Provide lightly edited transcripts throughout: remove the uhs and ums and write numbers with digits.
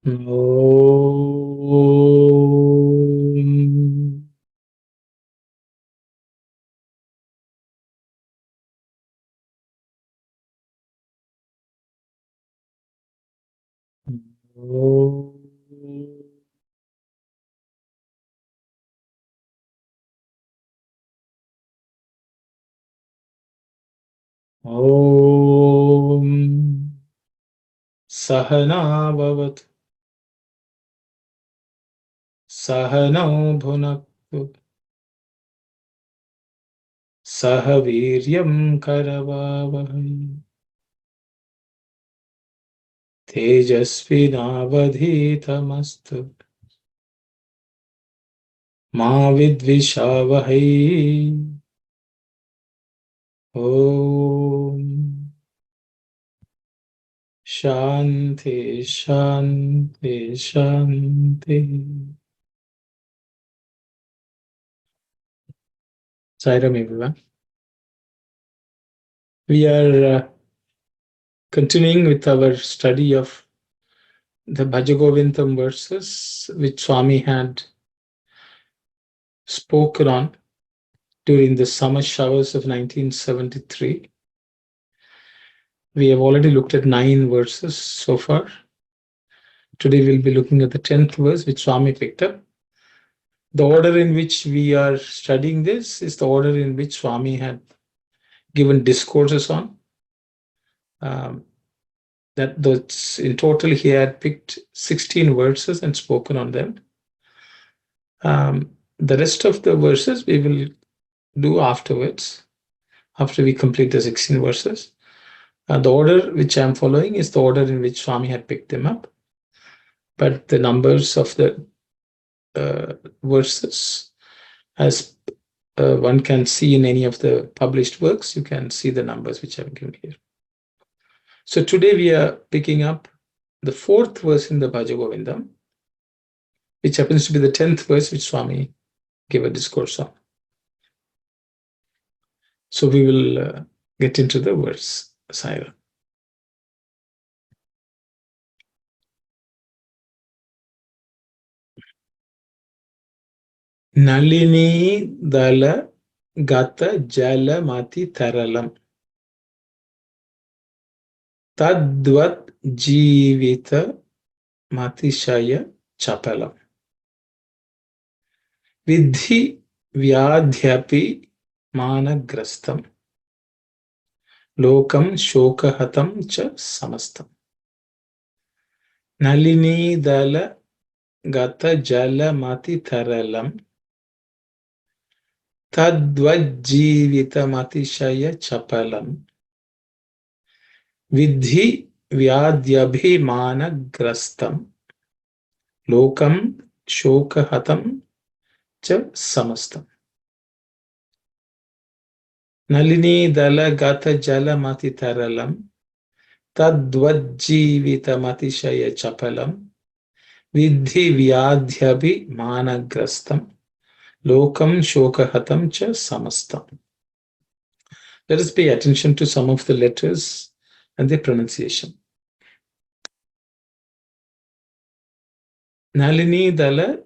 Om. Om. Om. Sahana bhavat. Sahana bhunaktu. Sahaviryam karavavahai. Tejasvinavadhitamastu. Ma vidvishavahai. Om. Shanti, Shanti, Shanti. Sairam, everyone. We are continuing with our study of the Bhaja Govindam verses, which Swami had spoken on during the summer showers of 1973. We have already looked at 9 verses so far. Today we'll be looking at the 10th verse, which Swami picked up. The order in which we are studying this is the order in which Swami had given discourses on. That those in total he had picked 16 verses and spoken on them. The rest of the verses we will do afterwards, after we complete the 16 verses. The order which I'm following is the order in which Swami had picked them up. But the numbers of the verses, as one can see in any of the published works, you can see the numbers which I've given here. So today we are picking up the 4th verse in the Bhaja Govindam, which happens to be the 10th verse which Swami gave a discourse on. So we will get into the verse, Saira. Nalini dala gata jala mati taralam tadvat jivita matishaya chapalam vidhi vyadhyapi managrastam lokam shokahatam cha samastam. Nalini dala gata jala mati taralam tadvajjivitamatiṣaya chapalam vidhi vyadhyabhimanagrastam lokam shokahatam cha samastam. Nalini dala gata jala mati taralam tadvajjivitamatiṣaya chapalam vidhi vyadhyabhimanagrastam lokam shokahatam cha samastam. Let us pay attention to some of the letters and their pronunciation. Nalini dala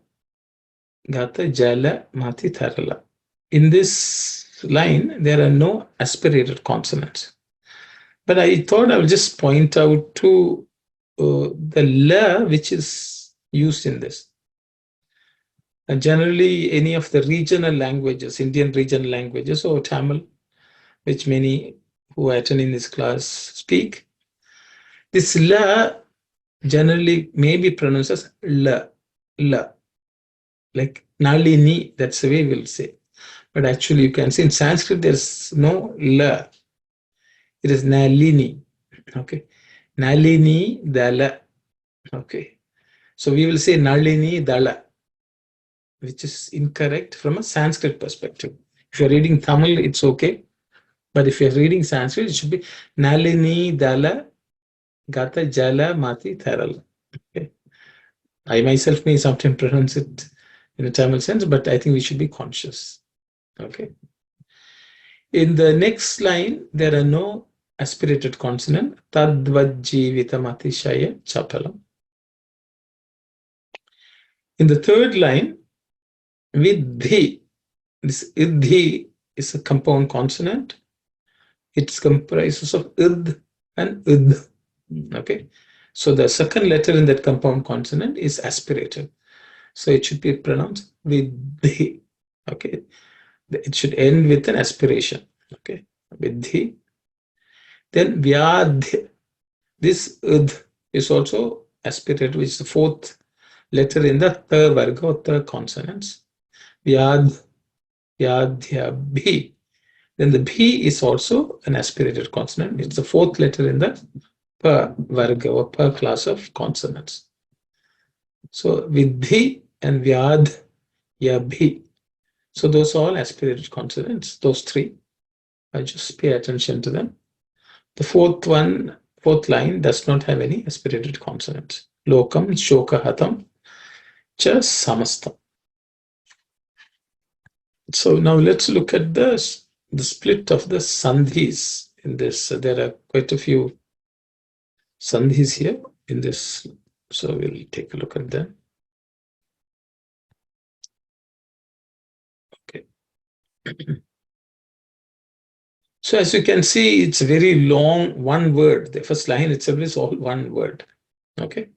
gata jala mati tharala. In this line, there are no aspirated consonants. But I thought I will just point out to the la which is used in this. And generally, any of the regional languages, Indian regional languages or Tamil, which many who are attending this class speak, this la generally may be pronounced as la, like Nalini, that's the way we'll say. But actually, you can see in Sanskrit, there's no la. It is Nalini. Okay. Nalini dala. Okay. So we will say Nalini dala, which is incorrect from a Sanskrit perspective. If you're reading Tamil, it's okay. But if you're reading Sanskrit, it should be Nalini dala gata jala mati tharala. Okay. I myself may sometimes pronounce it in a Tamil sense, but I think we should be conscious. Okay. In the next line, there are no aspirated consonant. Tadvajjivitamatiṣaya chapalam. In the third line, vidhi, this idhi is a compound consonant. It comprises of id and id. Okay, so the second letter in that compound consonant is aspirated, so it should be pronounced vidhi. Okay, it should end with an aspiration. Okay, vidhi. Then vyadhi. This id is also aspirated, which is the fourth letter in the tha varga or tha consonants. Vyad, vyadhya, bhi. Then the bhi is also an aspirated consonant. It's the fourth letter in the pa varga or pa class of consonants. So vidhi and vyad, yabhi. So those are all aspirated consonants, those three. I just pay attention to them. The fourth line does not have any aspirated consonants. Lokam, shokahatam, cha samastam. So now let's look at the split of the sandhis in this. There are quite a few sandhis here in this. So we'll take a look at them. Okay. So as you can see, it's a very long one word. The first line itself is all one word. Okay.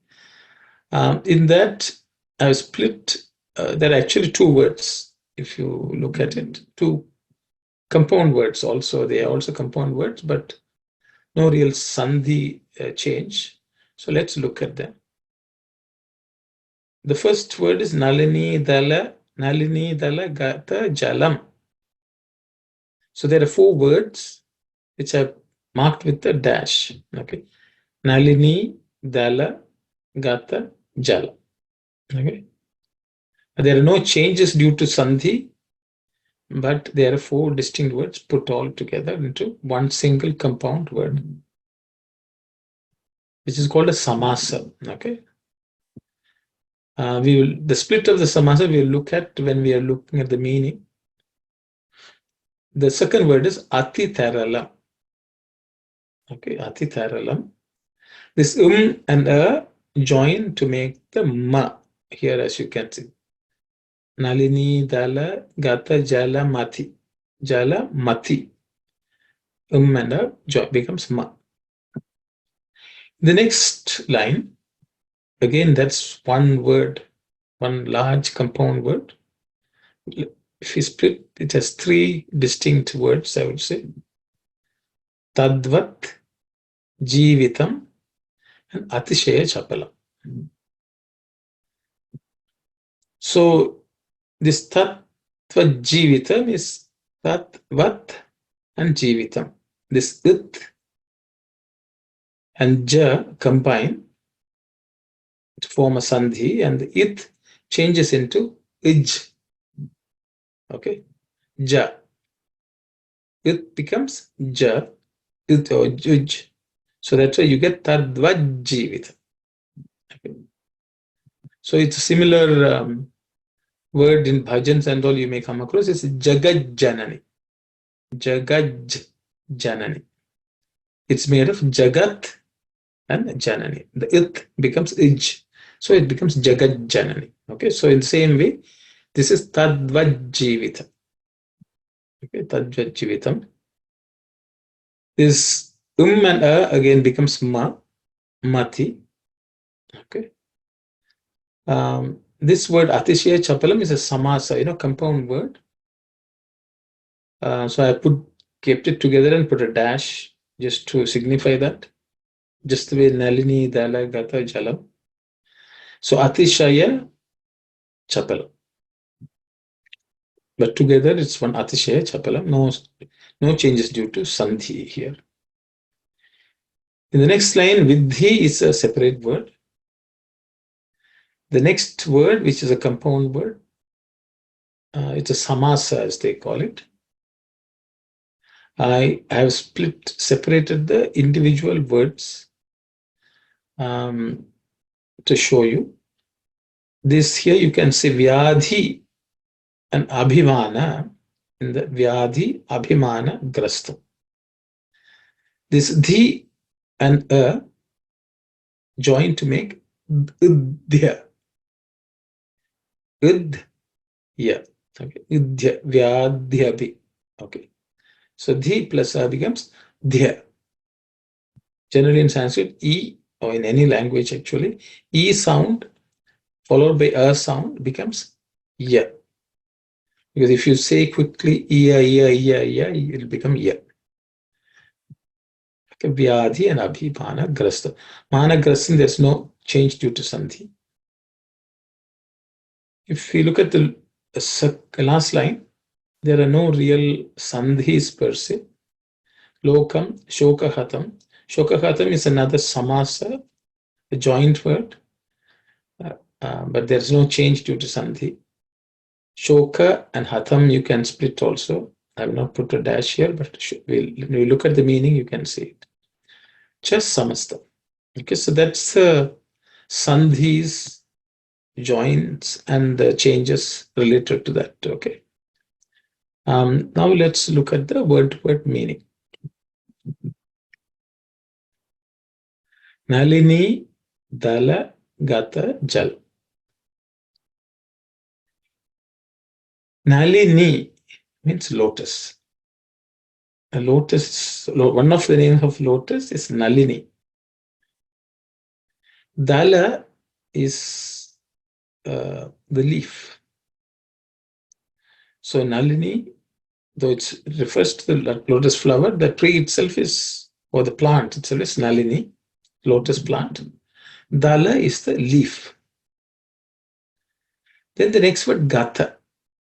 In that, I've split. There are actually two words. If you look at it, two compound words also. They are also compound words, but no real sandhi change. So let's look at them. The first word is nalini dala gata jalam. So there are four words which are marked with a dash. Okay, nalini dala gata jala. Okay, there are no changes due to sandhi, but there are four distinct words put all together into one single compound word, which is called a samasa. Okay. The split of the samasa we will look at when we are looking at the meaning. The second word is ati tharalam. Okay, ati tharalam. This and a join to make the ma here, as you can see. Nalini dala gata jala mati. Jala mati. And a join becomes ma. The next line, again, that's one word, one large compound word. If we split, it has three distinct words, I would say. Tadvat, Jivitam, and Atishaya Chapalam. So this Tatvat Jivitam is Tatvat and Jivitam. This It and Ja combine to form a Sandhi, and the It changes into Ij. Okay, Ja. It becomes Ja, It or Juj. So that's why you get Tadvat Jivitam. Okay. So it's a similar word in bhajans and all you may come across is Jagad Janani. Jagad Janani. It's made of Jagat and Janani. The it becomes Ij. So it becomes Jagad Janani. Okay, so in the same way, this is Tadvad Jivitam. Okay, Tadvad Jivitam. This and a again becomes ma, mati. Okay. This word Atishya Chapalam is a samasa, compound word. So I kept it together and put a dash just to signify that. Just the way Nalini, Dala, Gata, Jalam. So Atishaya Chapalam. But together it's one Atishaya Chapalam. No changes due to Sandhi here. In the next line, Vidhi is a separate word. The next word, which is a compound word, it's a samasa as they call it. I have separated the individual words to show you. This here you can say Vyadhi and Abhimana in the Vyadhi Abhimana Grastam. This Dhi and A join to make Udhya. Udhya. Okay. Udhya, vyadhyabhi. Okay. So dhi plus a becomes dhya. Generally in Sanskrit, E, or in any language actually, E sound followed by a sound becomes ya. Because if you say quickly iya, iya, iya, iya, it will become ya. Okay. Vyadhi and abhi, mana grasta. Mana grastin, there's no change due to sandhi. If we look at the last line, there are no real sandhis per se. Lokam, shokahatam. Shokahatam is another samasa, a joint word, but there's no change due to sandhi. Shoka and hatam you can split also. I have not put a dash here, but when we look at the meaning, you can see it. Just samasta. Okay, so that's sandhis, joints, and the changes related to that. Okay. Now let's look at the word-to-word meaning. Nalini, Dala, Gata, Jal. Nalini means lotus. A lotus, one of the names of lotus is Nalini. Dala is the leaf. So Nalini, though it refers to the lotus flower, the tree itself is, or the plant itself is Nalini, lotus plant. Dala is the leaf. Then the next word, Gata.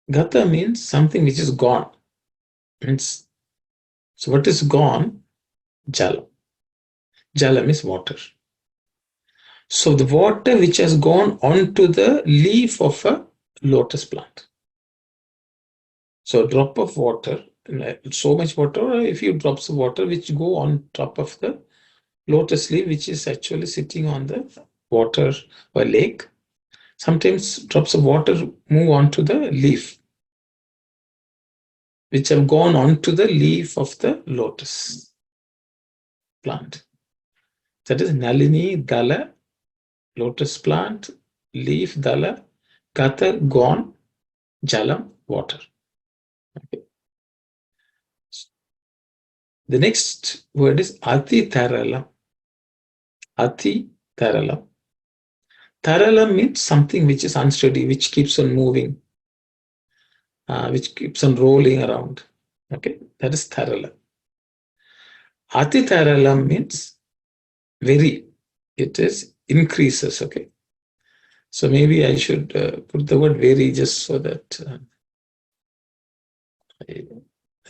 Gata means something which is gone. Means, so what is gone? Jala. Jala means water. So the water which has gone onto the leaf of a lotus plant. So a drop of water, so much water, or a few drops of water which go on top of the lotus leaf, which is actually sitting on the water or lake. Sometimes drops of water move onto the leaf, which have gone onto the leaf of the lotus plant. That is Nalini, Dala, lotus plant, leaf, Dala, Gata, gone, Jalam, water. Okay. The next word is Ati Taralam. Ati Taralam. Taralam means something which is unsteady, which keeps on moving, which keeps on rolling around. Okay, that is Taralam. Ati Taralam means very, it is increases. Okay, so maybe I should put the word very just so that I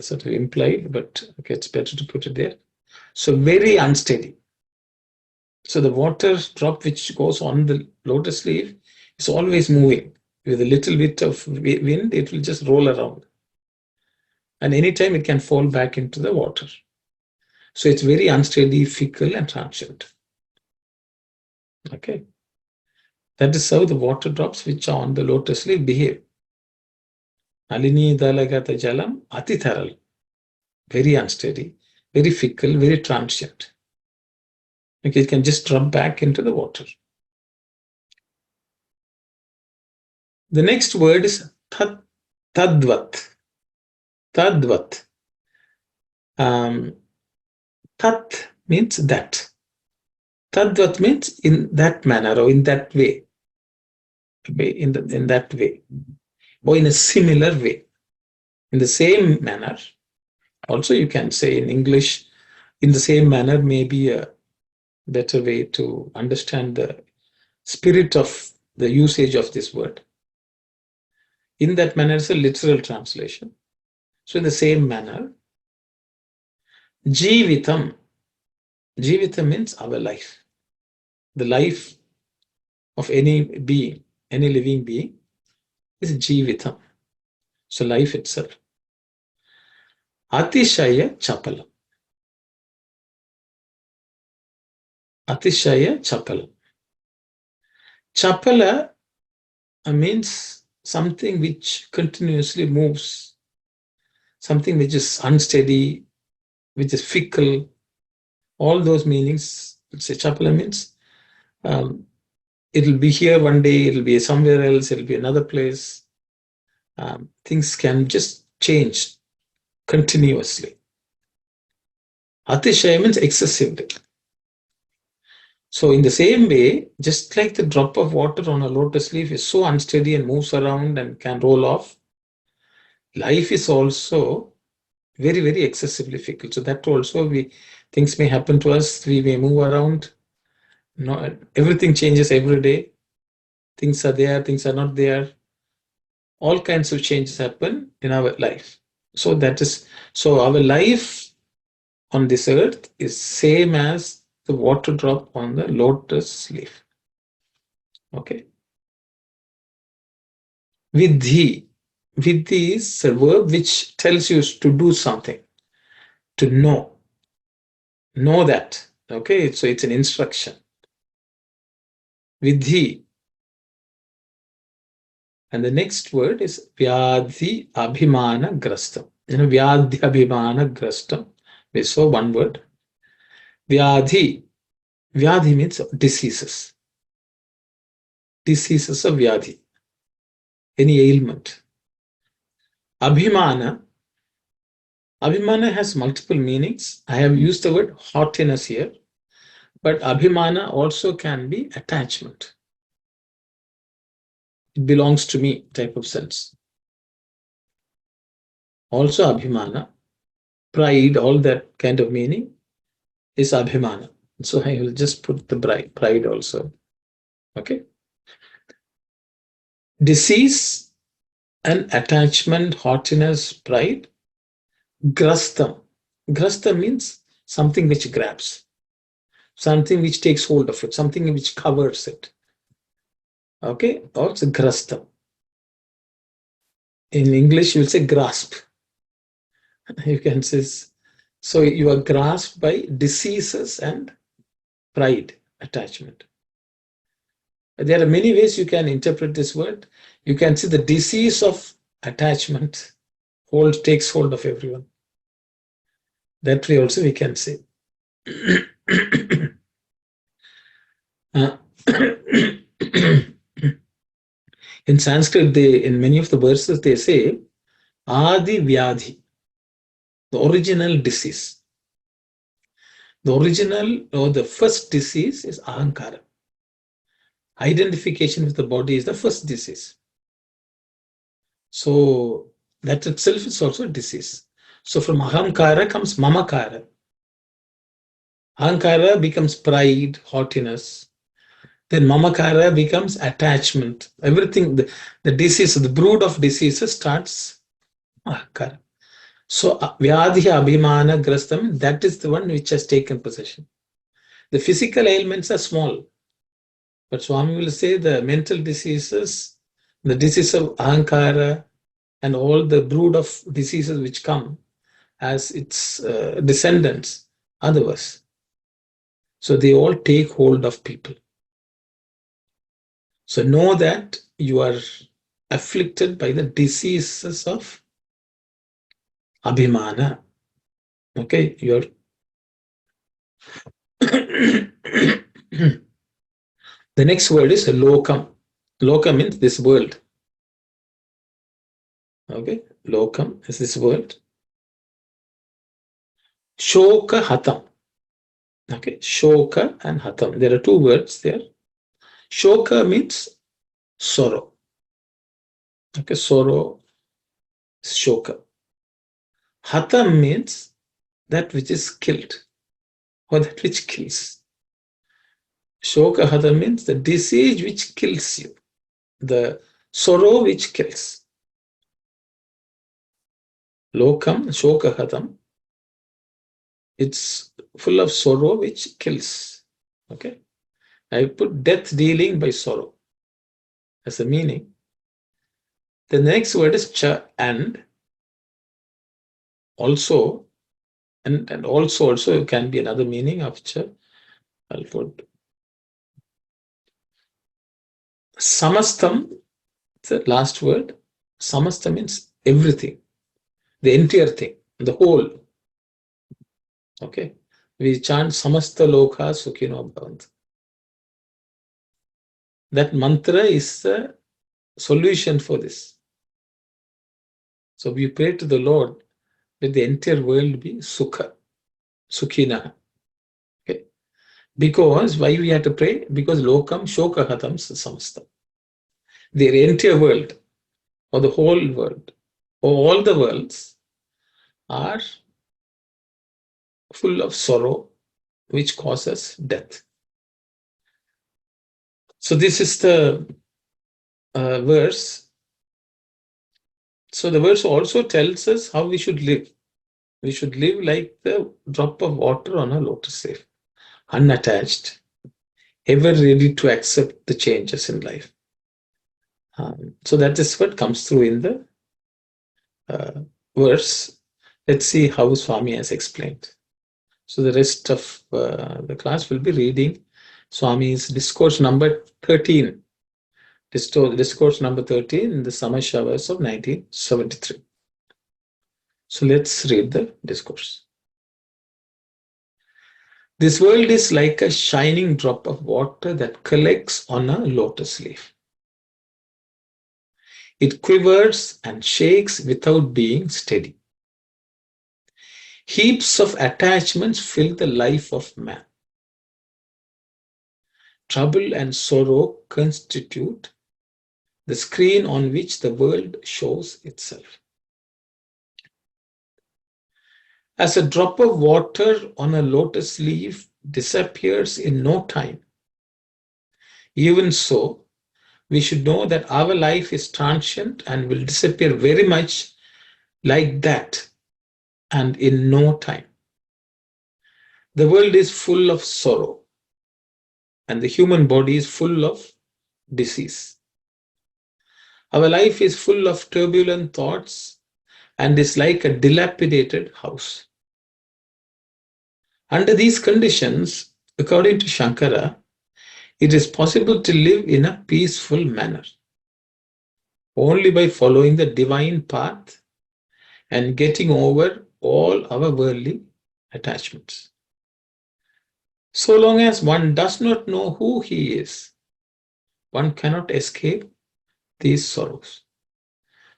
sort of implied, but okay, it's better to put it there. So very unsteady. So the water drop which goes on the lotus leaf is always moving. With a little bit of wind, it will just roll around. And anytime it can fall back into the water. So it's very unsteady, fickle, and transient. Okay. That is how the water drops which are on the lotus leaf behave. Nalini dalagata jalam atitharal. Very unsteady, very fickle, very transient. Okay, it can just drop back into the water. The next word is tadvat. Tadvat. Tat means that. Tadvat means in that manner or in that way. Okay, in that way. Or in a similar way. In the same manner. Also, you can say in English, in the same manner may be a better way to understand the spirit of the usage of this word. In that manner is a literal translation. So in the same manner, Jivitam. Jivitam means our life. The life of any being, any living being is Jivitam. So life itself. Atishaya Chapalam. Atishaya Chapalam. Chapala means something which continuously moves, something which is unsteady, which is fickle. All those meanings, let's say Chapala means it'll be here one day, it'll be somewhere else, it'll be another place. Things can just change continuously. Atishaya means excessively. So in the same way, just like the drop of water on a lotus leaf is so unsteady and moves around and can roll off, life is also very, very excessively fickle. So that also things may happen to us, we may move around. No, everything changes every day. Things are there, things are not there. All kinds of changes happen in our life. So our life on this earth is same as the water drop on the lotus leaf. Okay. Vidhi. Vidhi is a verb which tells you to do something, to know. Know that. Okay. So it's an instruction. Vidhi. And the next word is Vyadhi Abhimana Grastam. Vyadhi Abhimana Grastam. We saw one word. Vyadhi. Vyadhi means diseases. Diseases of Vyadhi. Any ailment. Abhimana. Abhimana has multiple meanings. I have used the word haughtiness here, but Abhimana also can be attachment. It belongs to me type of sense. Also Abhimana, pride, all that kind of meaning is Abhimana. So I will just put the pride also. Okay. Disease and attachment, haughtiness, pride. Grastam. Grastam means something which grabs, something which takes hold of it, something which covers it. Okay, or it's grastam. In English, you will say grasp. You can say, so you are grasped by diseases and pride, attachment. There are many ways you can interpret this word. You can see the disease of attachment takes hold of everyone. That way also we can say. In Sanskrit, in many of the verses, they say Adi Vyadhi, the original disease. The original or the first disease is Ahankara. Identification with the body is the first disease. So that itself is also a disease. So from Ahankara comes Mamakara. Ahankara becomes pride, haughtiness. Then Mamakara becomes attachment. Everything, the disease, the brood of diseases starts Ahankara. So Vyadhi Abhimana Grastam, that is the one which has taken possession. The physical ailments are small. But Swami will say the mental diseases, the disease of Ahankara, and all the brood of diseases which come as its descendants are the worst. So they all take hold of people. So know that you are afflicted by the diseases of Abhimana. Okay, you're the next word is lokam. Lokam means this world. Okay, lokam is this world. Shoka hatam. Okay, shoka and hatam. There are two words there. Shoka means sorrow. Okay, sorrow, shoka. Hatam means that which is killed or that which kills. Shoka hatam means the disease which kills you, the sorrow which kills. Lokam, shoka hatam, it's full of sorrow which kills. Okay, I put death dealing by sorrow as a meaning. The next word is cha, and also, and also can be another meaning of cha. I'll put samastam, the last word. Samastam means everything, the entire thing, the whole. Okay, we chant samasta lokha sukhino bhavantu. That mantra is the solution for this. So we pray to the Lord, let the entire world be sukha, sukhina. Okay. Because why we have to pray? Because lokam shokahatam samasta. The entire world, or the whole world, or all the worlds are full of sorrow, which causes death. So this is the verse. So the verse also tells us how we should live. We should live like the drop of water on a lotus leaf, unattached, ever ready to accept the changes in life. So that is what comes through in the verse. Let's see how Swami has explained. So the rest of the class will be reading Swami's discourse number 13. Discourse number 13 in the summer showers of 1973. So let's read the discourse. This world is like a shining drop of water that collects on a lotus leaf. It quivers and shakes without being steady. Heaps of attachments fill the life of man. Trouble and sorrow constitute the screen on which the world shows itself. As a drop of water on a lotus leaf disappears in no time, even so, we should know that our life is transient and will disappear very much like that and in no time. The world is full of sorrow and the human body is full of disease. Our life is full of turbulent thoughts and is like a dilapidated house. Under these conditions, according to Shankara, it is possible to live in a peaceful manner only by following the divine path and getting over all our worldly attachments. So long as one does not know who he is, one cannot escape these sorrows.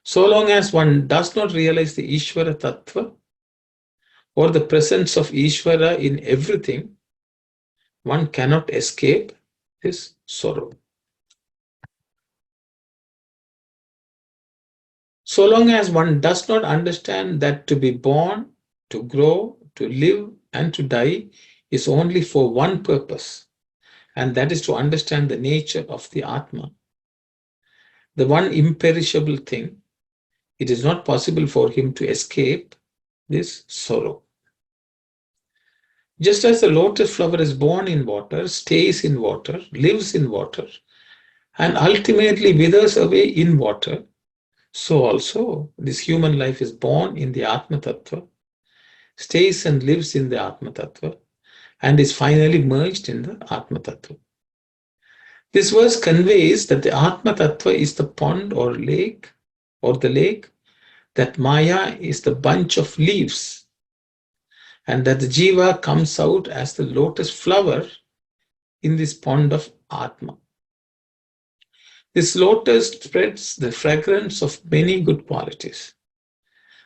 So long as one does not realize the Ishvara Tattva or the presence of Ishvara in everything, one cannot escape this sorrow. So long as one does not understand that to be born, to grow, to live, and to die is only for one purpose, and that is to understand the nature of the Atma, the one imperishable thing, it is not possible for him to escape this sorrow. Just as the lotus flower is born in water, stays in water, lives in water, and ultimately withers away in water, so also this human life is born in the Atma Tattva, stays and lives in the Atma Tattva, and is finally merged in the Atma Tattva. This verse conveys that the Atma Tattva is the pond or lake, that Maya is the bunch of leaves, and that the Jiva comes out as the lotus flower in this pond of Atma. This lotus spreads the fragrance of many good qualities.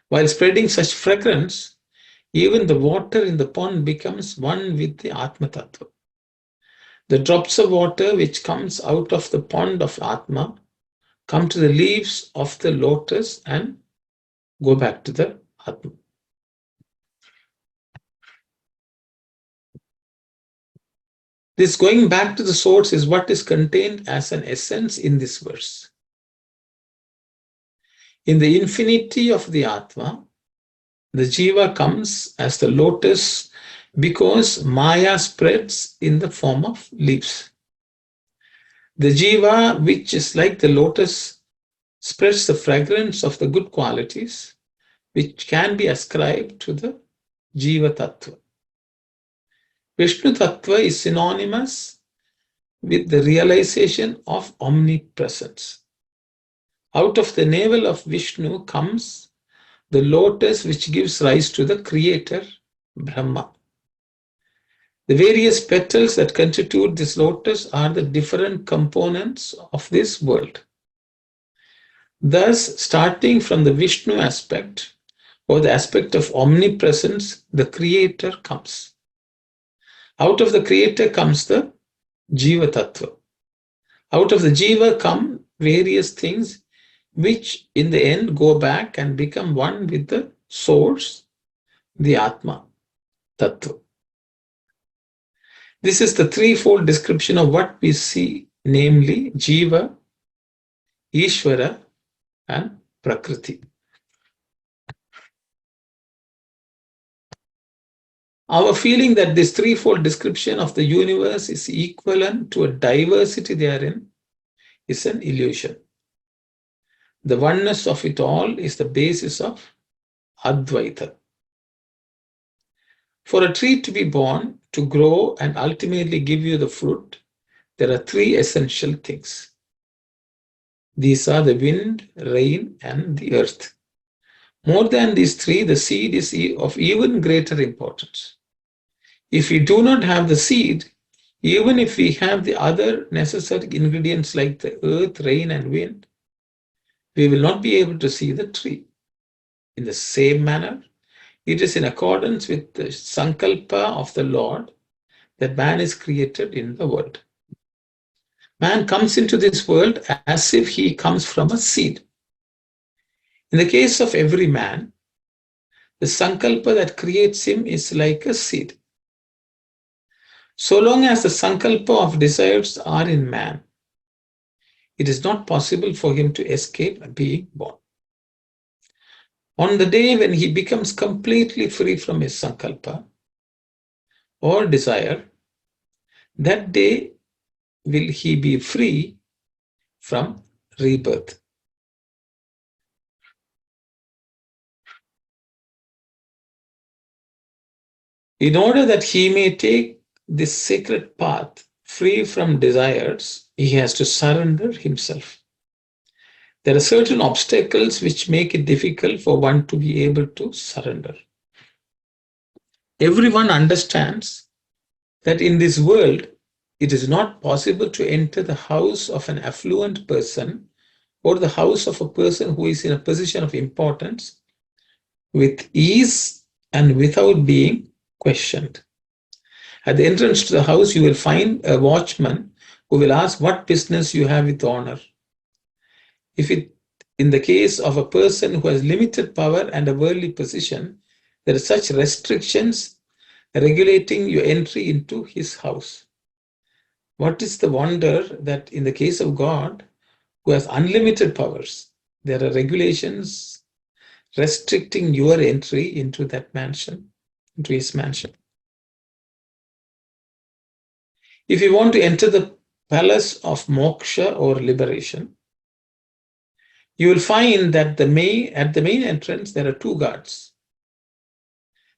While spreading such fragrance, even the water in the pond becomes one with the Atma Tattva. The drops of water which comes out of the pond of Atma come to the leaves of the lotus and go back to the Atma. This going back to the source is what is contained as an essence in this verse. In the infinity of the Atma, the Jiva comes as the lotus because Maya spreads in the form of leaves. The Jiva, which is like the lotus, spreads the fragrance of the good qualities which can be ascribed to the Jiva Tattva. Vishnu Tattva is synonymous with the realization of omnipresence. Out of the navel of Vishnu comes the lotus which gives rise to the creator, Brahma. The various petals that constitute this lotus are the different components of this world. Thus, starting from the Vishnu aspect or the aspect of omnipresence, the creator comes. Out of the creator comes the Jiva Tattva. Out of the Jiva come various things which in the end go back and become one with the source, the Atma Tattva. This is the threefold description of what we see, namely Jiva, Ishvara, and Prakriti. Our feeling that this threefold description of the universe is equivalent to a diversity therein is an illusion. The oneness of it all is the basis of Advaita. For a tree to be born, to grow, and ultimately give you the fruit, there are three essential things. These are the wind, rain, and the earth. More than these three, the seed is of even greater importance. If we do not have the seed, even if we have the other necessary ingredients like the earth, rain, and wind, we will not be able to see the tree. In the same manner, it is in accordance with the sankalpa of the Lord that man is created in the world. Man comes into this world as if he comes from a seed. In the case of every man, the sankalpa that creates him is like a seed. So long as the sankalpa of desires are in man, it is not possible for him to escape being born. On the day when he becomes completely free from his sankalpa or desire, that day will he be free from rebirth. In order that he may take this sacred path free from desires, he has to surrender himself. There are certain obstacles which make it difficult for one to be able to surrender. Everyone understands that in this world, it is not possible to enter the house of an affluent person or the house of a person who is in a position of importance with ease and without being questioned. At the entrance to the house, you will find a watchman who will ask what business you have with honor. If it, in the case of a person who has limited power and a worldly position, there are such restrictions regulating your entry into his house. What is the wonder that in the case of God, who has unlimited powers, there are regulations restricting your entry into that mansion, into his mansion. If you want to enter the palace of moksha or liberation, you will find that at the main entrance there are two guards.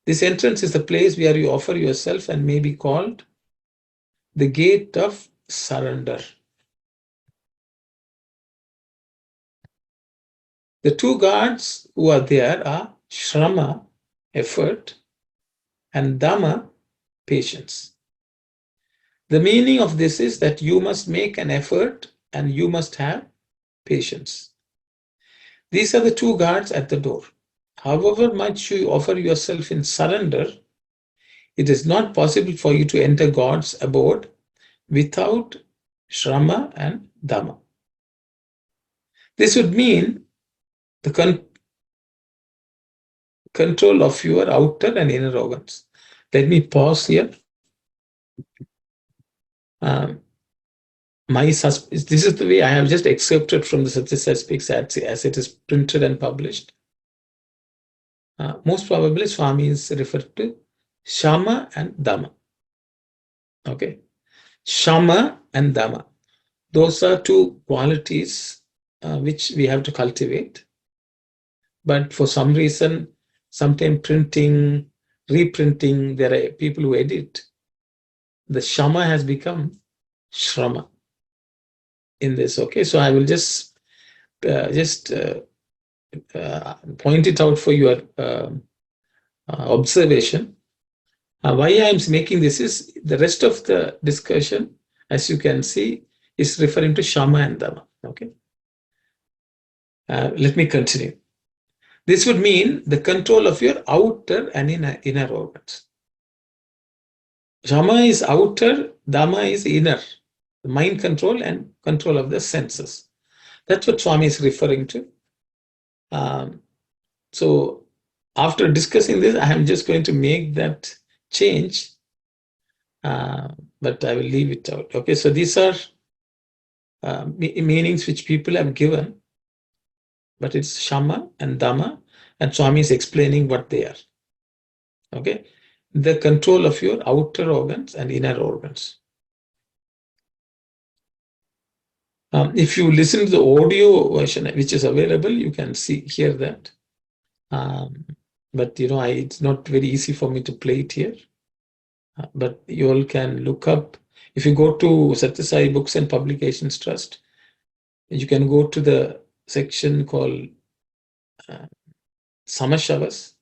This entrance is the place where you offer yourself and may be called the gate of surrender. The two guards who are there are Shrama, effort, and Dhamma, patience. The meaning of this is that you must make an effort and you must have patience. These are the two guards at the door. However much you offer yourself in surrender, it is not possible for you to enter God's abode without Shrama and Dhamma. This would mean the control of your outer and inner organs. Let me pause here. This is the way I have just accepted from the Sathya Sai Speaks as it is printed and published. Most probably Swami is referred to Shama and Dhamma. Okay. Shama and Dhamma. Those are two qualities which we have to cultivate. But for some reason, sometimes printing, reprinting, there are people who edit. The Shama has become Shrama in this. Okay, so I will just point it out for your observation. Why I am making this is the rest of the discussion, as you can see, is referring to Shama and Dama. Okay. Let me continue. This would mean the control of your outer and inner organs. Shama is outer, Dama is inner, mind control and control of the senses. That's what Swami is referring to. So after discussing this, I am just going to make that change, but I will leave it out. Okay, so these are meanings which people have given, but it's Shama and Dama, and Swami is explaining what they are. Okay, the control of your outer organs and inner organs. If you listen to the audio version, which is available, you can hear that. But it's not very easy for me to play it here. But you all can look up. If you go to Sathya Sai Books and Publications Trust, you can go to the section called Samashavas,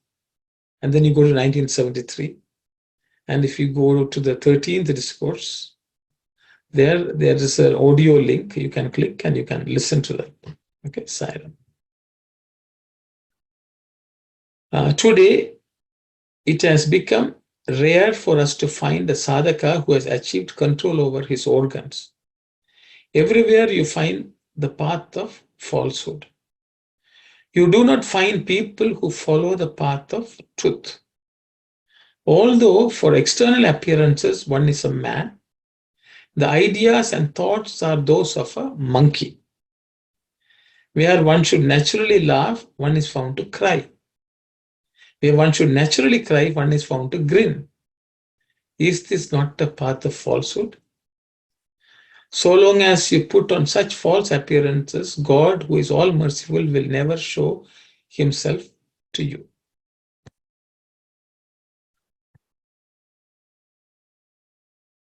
and then you go to 1973. And if you go to the 13th discourse, there is an audio link. You can click and you can listen to that. Okay, Sairam. Today, it has become rare for us to find a sadhaka who has achieved control over his organs. Everywhere you find the path of falsehood. You do not find people who follow the path of truth. Although for external appearances one is a man, the ideas and thoughts are those of a monkey. Where one should naturally laugh, one is found to cry. Where one should naturally cry, one is found to grin. Is this not the path of falsehood? So long as you put on such false appearances, God, who is all merciful, will never show himself to you.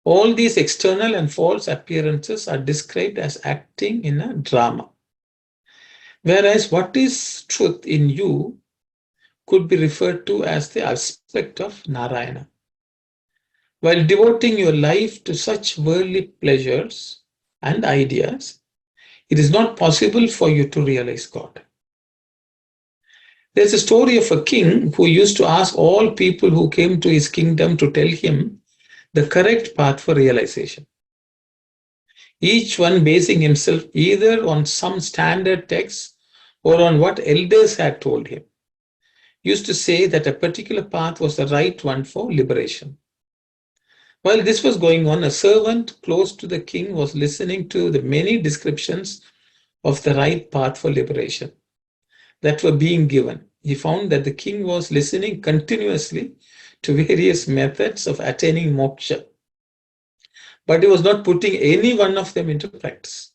All these external and false appearances are described as acting in a drama. Whereas what is truth in you could be referred to as the aspect of Narayana. While devoting your life to such worldly pleasures and ideas, it is not possible for you to realize God. There's a story of a king who used to ask all people who came to his kingdom to tell him the correct path for realization. Each one basing himself either on some standard text or on what elders had told him, used to say that a particular path was the right one for liberation. While this was going on, a servant close to the king was listening to the many descriptions of the right path for liberation that were being given. He found that the king was listening continuously to various methods of attaining moksha, but he was not putting any one of them into practice.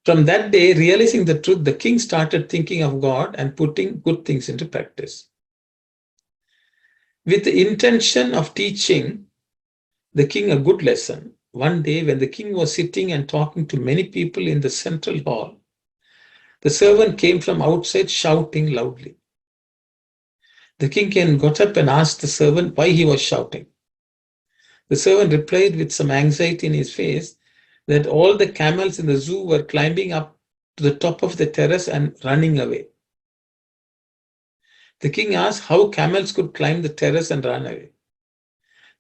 From that day, realizing the truth, the king started thinking of God and putting good things into practice. With the intention of teaching the king a good lesson, one day when the king was sitting and talking to many people in the central hall, the servant came from outside shouting loudly. The king got up and asked the servant why he was shouting. The servant replied with some anxiety in his face that all the camels in the zoo were climbing up to the top of the terrace and running away. The king asked how camels could climb the terrace and run away.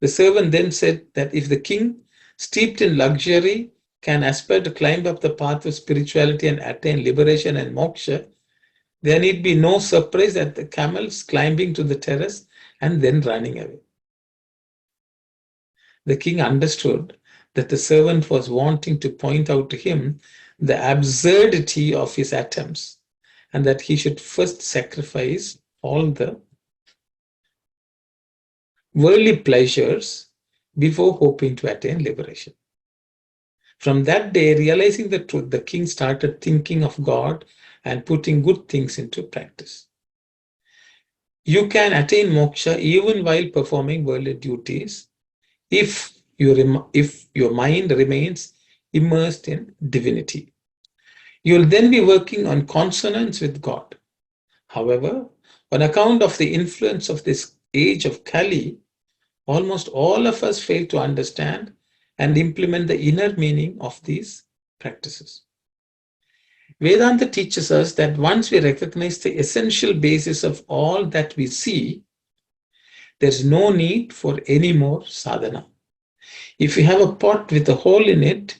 The servant then said that if the king, steeped in luxury, can aspire to climb up the path of spirituality and attain liberation and moksha, there need be no surprise at the camels climbing to the terrace and then running away. The king understood that the servant was wanting to point out to him the absurdity of his attempts and that he should first sacrifice all the worldly pleasures before hoping to attain liberation. From that day, realizing the truth, the king started thinking of God and putting good things into practice. You can attain moksha even while performing worldly duties if your mind remains immersed in divinity. You will then be working on consonance with God. However, on account of the influence of this age of Kali, almost all of us fail to understand and implement the inner meaning of these practices. Vedanta teaches us that once we recognize the essential basis of all that we see, there's no need for any more sadhana. If you have a pot with a hole in it,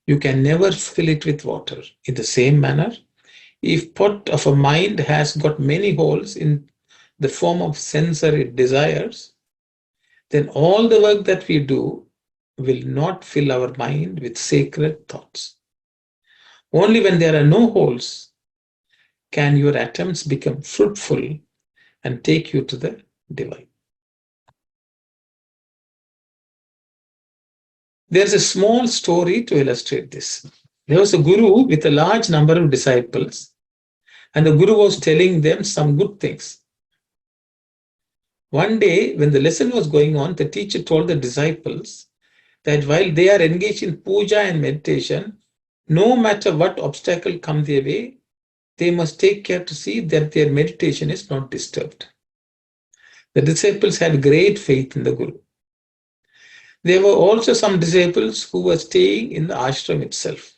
you can never fill it with water. In the same manner, if pot of a mind has got many holes in the form of sensory desires, then all the work that we do will not fill our mind with sacred thoughts. Only when there are no holes can your attempts become fruitful and take you to the divine. There's a small story to illustrate this. There was a guru with a large number of disciples, and the guru was telling them some good things. One day, when the lesson was going on, the teacher told the disciples that while they are engaged in puja and meditation, no matter what obstacle comes their way, they must take care to see that their meditation is not disturbed. The disciples had great faith in the guru. There were also some disciples who were staying in the ashram itself.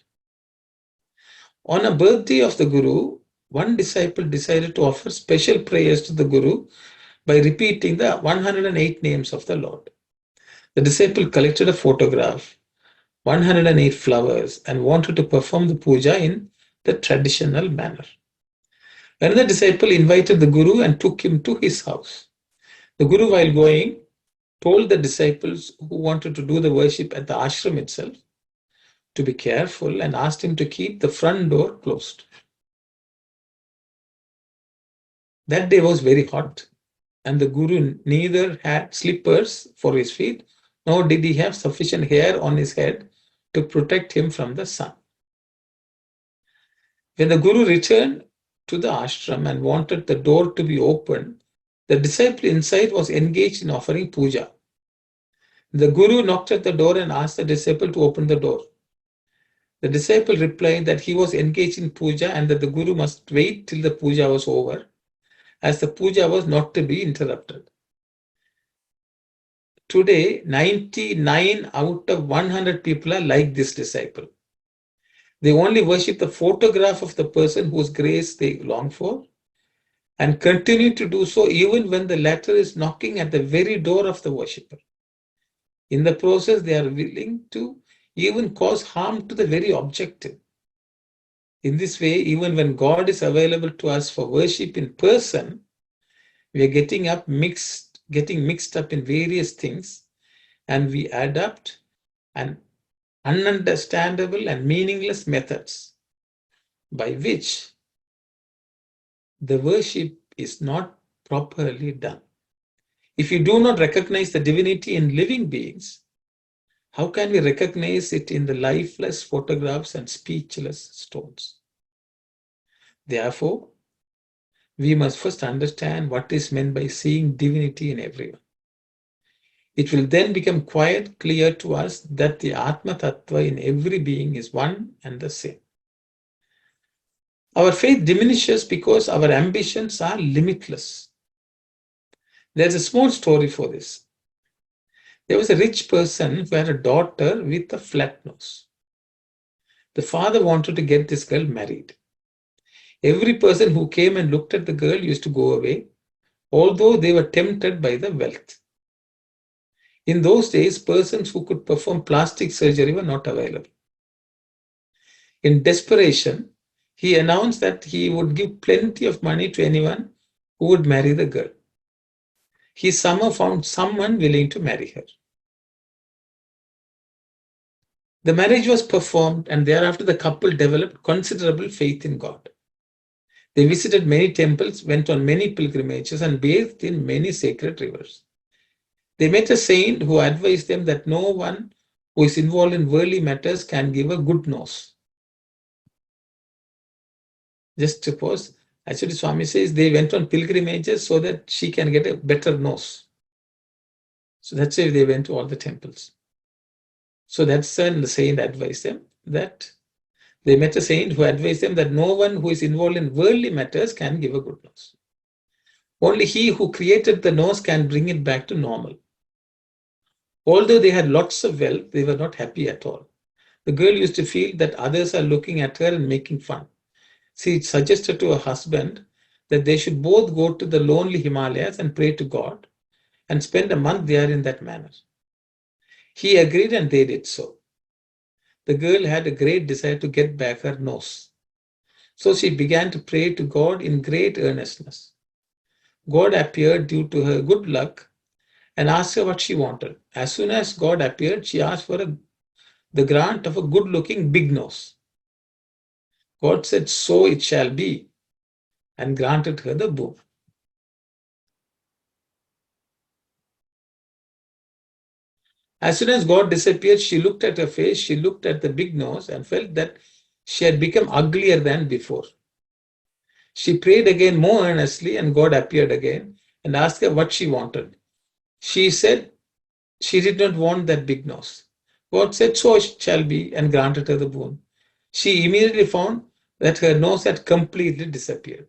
On a birthday of the guru, one disciple decided to offer special prayers to the guru by repeating the 108 names of the Lord. The disciple collected a photograph, 108 flowers, and wanted to perform the puja in the traditional manner. Another disciple invited the guru and took him to his house. The guru, while going, told the disciples who wanted to do the worship at the ashram itself to be careful and asked him to keep the front door closed. That day was very hot, and the guru neither had slippers for his feet, nor did he have sufficient hair on his head to protect him from the sun. When the guru returned to the ashram and wanted the door to be opened, the disciple inside was engaged in offering puja. The guru knocked at the door and asked the disciple to open the door. The disciple replied that he was engaged in puja and that the guru must wait till the puja was over, as the puja was not to be interrupted. Today, 99 out of 100 people are like this disciple. They only worship the photograph of the person whose grace they long for and continue to do so even when the latter is knocking at the very door of the worshipper. In the process, they are willing to even cause harm to the very objective. In this way, even when God is available to us for worship in person, we are getting mixed up in various things, and we adopt an ununderstandable and meaningless methods by which the worship is not properly done. If you do not recognize the divinity in living beings, how can we recognize it in the lifeless photographs and speechless stones? Therefore, we must first understand what is meant by seeing divinity in everyone. It will then become quite clear to us that the Atma Tattva in every being is one and the same. Our faith diminishes because our ambitions are limitless. There's a small story for this. There was a rich person who had a daughter with a flat nose. The father wanted to get this girl married. Every person who came and looked at the girl used to go away, although they were tempted by the wealth. In those days, persons who could perform plastic surgery were not available. In desperation, he announced that he would give plenty of money to anyone who would marry the girl. He somehow found someone willing to marry her. The marriage was performed, and thereafter the couple developed considerable faith in God. They visited many temples, went on many pilgrimages, and bathed in many sacred rivers. They met a saint who advised them that no one who is involved in worldly matters can give a good nose. Just suppose, actually Swami says they went on pilgrimages so that she can get a better nose. So that's why they went to all the temples. So that's when the saint advised them that They met a saint who advised them that no one who is involved in worldly matters can give a good nose. Only he who created the nose can bring it back to normal. Although they had lots of wealth, they were not happy at all. The girl used to feel that others are looking at her and making fun. She suggested to her husband that they should both go to the lonely Himalayas and pray to God and spend a month there in that manner. He agreed and they did so. The girl had a great desire to get back her nose. So she began to pray to God in great earnestness. God appeared due to her good luck and asked her what she wanted. As soon as God appeared, she asked for the grant of a good-looking big nose. God said, "So it shall be," and granted her the boon. As soon as God disappeared, she looked at her face, she looked at the big nose and felt that she had become uglier than before. She prayed again more earnestly and God appeared again and asked her what she wanted. She said she did not want that big nose. God said, "So it shall be," and granted her the boon. She immediately found that her nose had completely disappeared.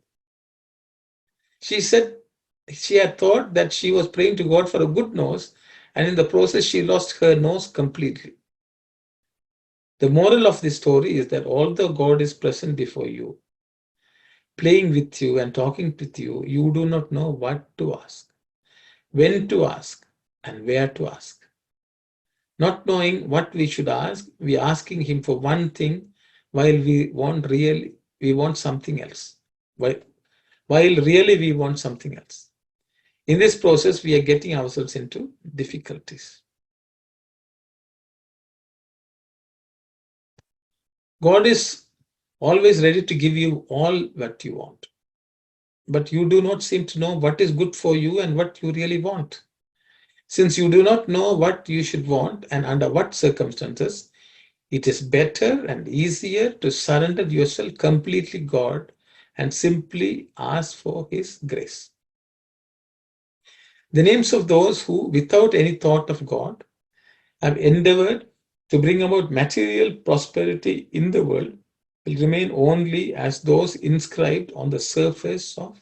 She said she had thought that she was praying to God for a good nose, and in the process, she lost her nose completely. The moral of this story is that although God is present before you, playing with you and talking with you, you do not know what to ask, when to ask, and where to ask. Not knowing what we should ask, we are asking Him for one thing while we want something else. While really we want something else. In this process, we are getting ourselves into difficulties. God is always ready to give you all what you want. But you do not seem to know what is good for you and what you really want. Since you do not know what you should want and under what circumstances, it is better and easier to surrender yourself completely to God and simply ask for His grace. The names of those who, without any thought of God, have endeavored to bring about material prosperity in the world will remain only as those inscribed on the surface of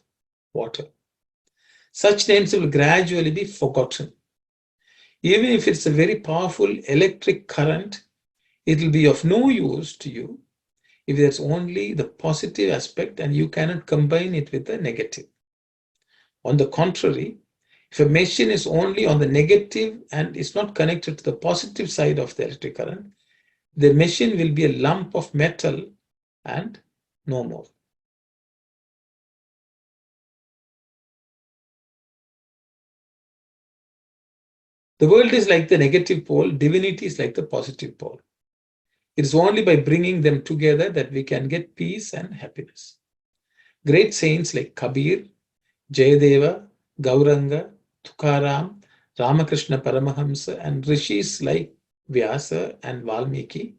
water. Such names will gradually be forgotten. Even if it's a very powerful electric current, it will be of no use to you if there's only the positive aspect and you cannot combine it with the negative. On the contrary, if a machine is only on the negative and is not connected to the positive side of the electric current, the machine will be a lump of metal and no more. The world is like the negative pole, divinity is like the positive pole. It is only by bringing them together that we can get peace and happiness. Great saints like Kabir, Jayadeva, Gauranga, Tukaram, Ramakrishna Paramahamsa, and rishis like Vyasa and Valmiki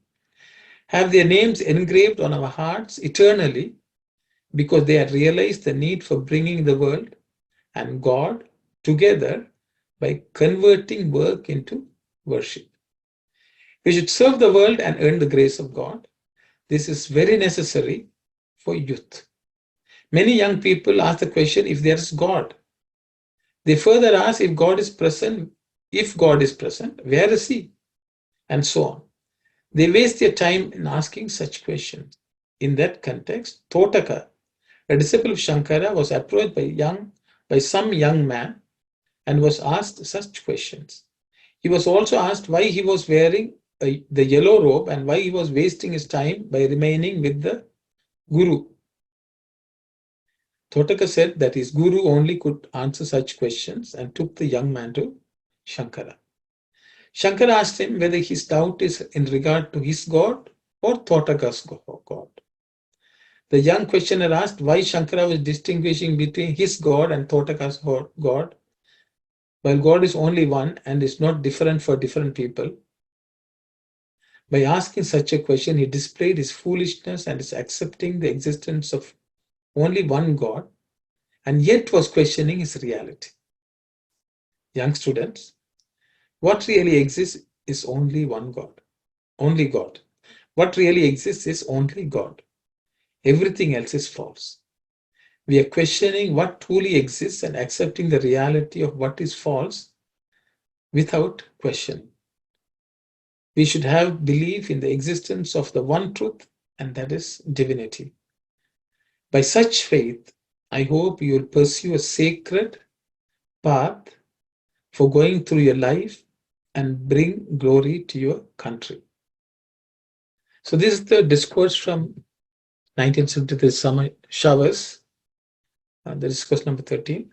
have their names engraved on our hearts eternally because they had realized the need for bringing the world and God together by converting work into worship. We should serve the world and earn the grace of God. This is very necessary for youth. Many young people ask the question if there is God. They further ask if God is present, where is He? And so on. They waste their time in asking such questions. In that context, Totaka, a disciple of Shankara, was approached by some young man and was asked such questions. He was also asked why he was wearing the yellow robe and why he was wasting his time by remaining with the Guru. Totaka said that his Guru only could answer such questions and took the young man to Shankara. Shankara asked him whether his doubt is in regard to his God or Totaka's God. The young questioner asked why Shankara was distinguishing between his God and Totaka's God, while God is only one and is not different for different people. By asking such a question, he displayed his foolishness and is accepting the existence of only one God, and yet was questioning his reality. Young students, what really exists is only one God, only God. what really exists is only God. Everything else is false. We are questioning what truly exists and accepting the reality of what is false without question. We should have belief in the existence of the one truth, and that is divinity. By such faith, I hope you will pursue a sacred path for going through your life and bring glory to your country. So this is the discourse from 1973 Summer Showers. The discourse number 13.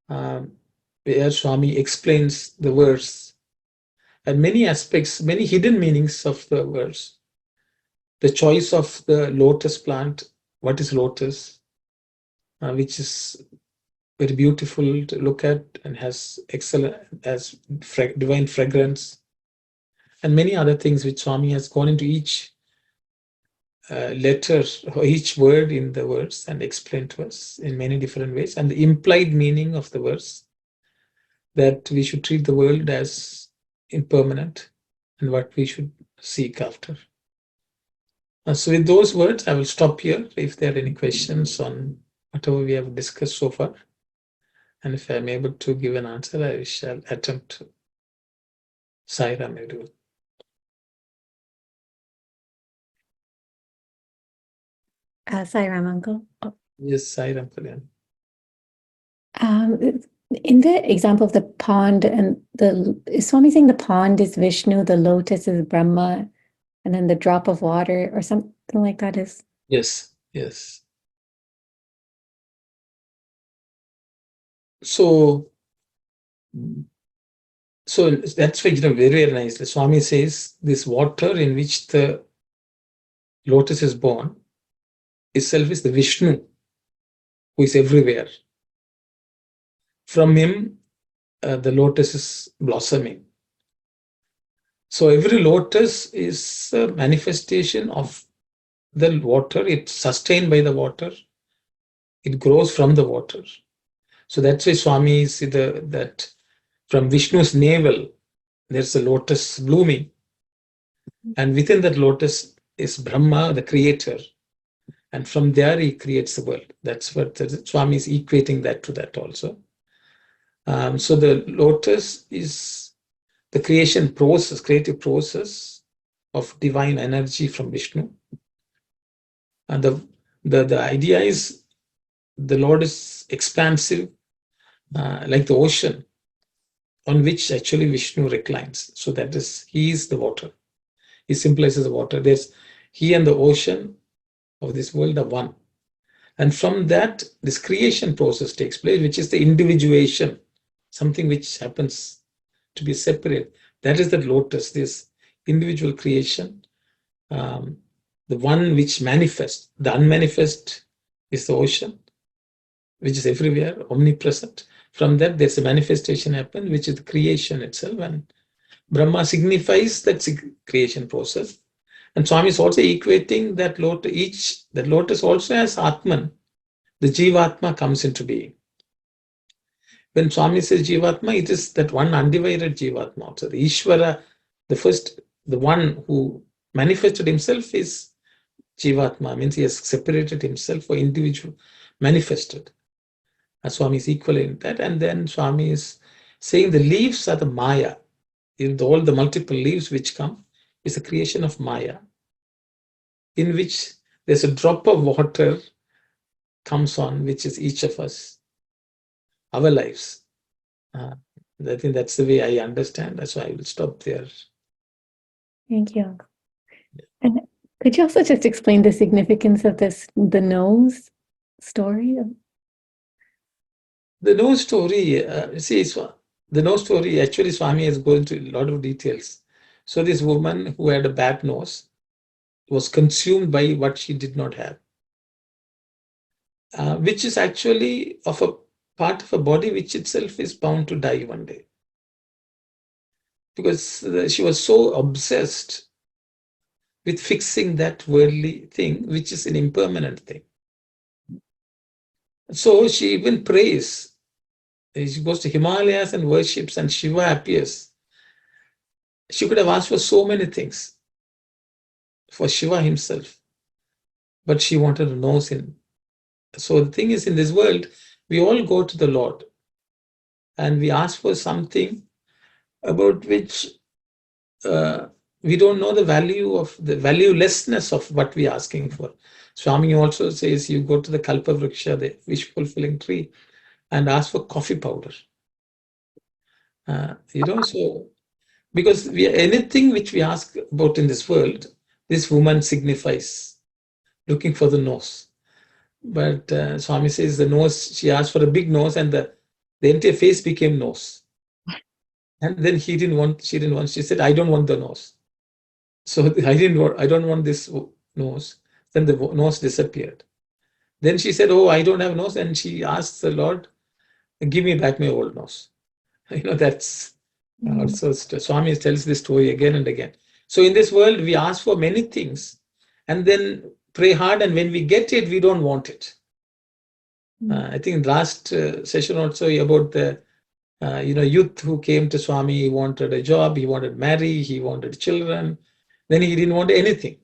Where Swami explains the verse and many aspects, many hidden meanings of the verse. The choice of the lotus plant, what is lotus, which is very beautiful to look at and has excellent, as divine fragrance, and many other things which Swami has gone into each letter or each word in the verse and explained to us in many different ways, and the implied meaning of the verse, that we should treat the world as impermanent and what we should seek after. So with those words, I will stop here. If there are any questions on whatever we have discussed so far, and if I'm able to give an answer, I shall attempt. Sai Ram, everyone. Sai Ram, Uncle. Oh. Yes, Sai Ram, Kalyan. In the example of the pond, and is Swami saying the pond is Vishnu, the lotus is Brahma, and then the drop of water or something like that is? Yes, yes. So that's why, very, very nicely, Swami says this water in which the lotus is born itself is the Vishnu, who is everywhere. From him, the lotus is blossoming. So every lotus is a manifestation of the water. It's sustained by the water. It grows from the water. So that's why Swami see that from Vishnu's navel, there's a lotus blooming. And within that lotus is Brahma, the creator. And from there, he creates the world. That's what Swami is equating that to that also. So the lotus is the creation process, creative process of divine energy from Vishnu. And the idea is the Lord is expansive, like the ocean, on which actually Vishnu reclines. So that is, he is the water. He symbolizes the water. He and the ocean of this world are one. And from that, this creation process takes place, which is the individuation, something which happens to be separate. That is the lotus, this individual creation, the one which manifests. The unmanifest is the ocean, which is everywhere, omnipresent. From that, there's a manifestation happen, which is the creation itself. And Brahma signifies that creation process. And Swami is also equating that lotus. That lotus also has Atman. The Jivatma comes into being. When Swami says Jivatma, it is that one undivided Jivatma also. The Ishvara, the one who manifested himself is Jivatma, means he has separated himself for individual, manifested. And Swami is equal in that. And then Swami is saying the leaves are the Maya. All the multiple leaves which come is the creation of Maya, in which there's a drop of water comes on, which is each of us, our lives. I think that's the way I understand. That's why I will stop there. Thank you. And could you also just explain the significance of the nose story? The nose story, the nose story, actually Swami has gone into a lot of details. So this woman who had a bad nose was consumed by what she did not have, which is actually of a part of a body which itself is bound to die one day. Because she was so obsessed with fixing that worldly thing, which is an impermanent thing. So she even prays. She goes to Himalayas and worships, and Shiva appears. She could have asked for so many things. for Shiva himself, but she wanted a nose in. So the thing is, in this world, we all go to the Lord and we ask for something about which we don't know the valuelessness of what we're asking for. Swami also says you go to the Kalpa Vriksha, the wish-fulfilling tree, and ask for coffee powder. So because anything which we ask about in this world, this woman signifies looking for the nose. But Swami says the nose, she asked for a big nose, and the entire face became nose. And then she didn't want, she said, I don't want the nose. So I don't want this nose. Then the nose disappeared. Then she said, oh, I don't have nose. And she asked the Lord, give me back my old nose. That's also, Swami tells this story again and again. So in this world, we ask for many things and then pray hard. And when we get it, we don't want it. I think last session also about the youth who came to Swami, he wanted a job, he wanted to marry, he wanted children, then he didn't want anything.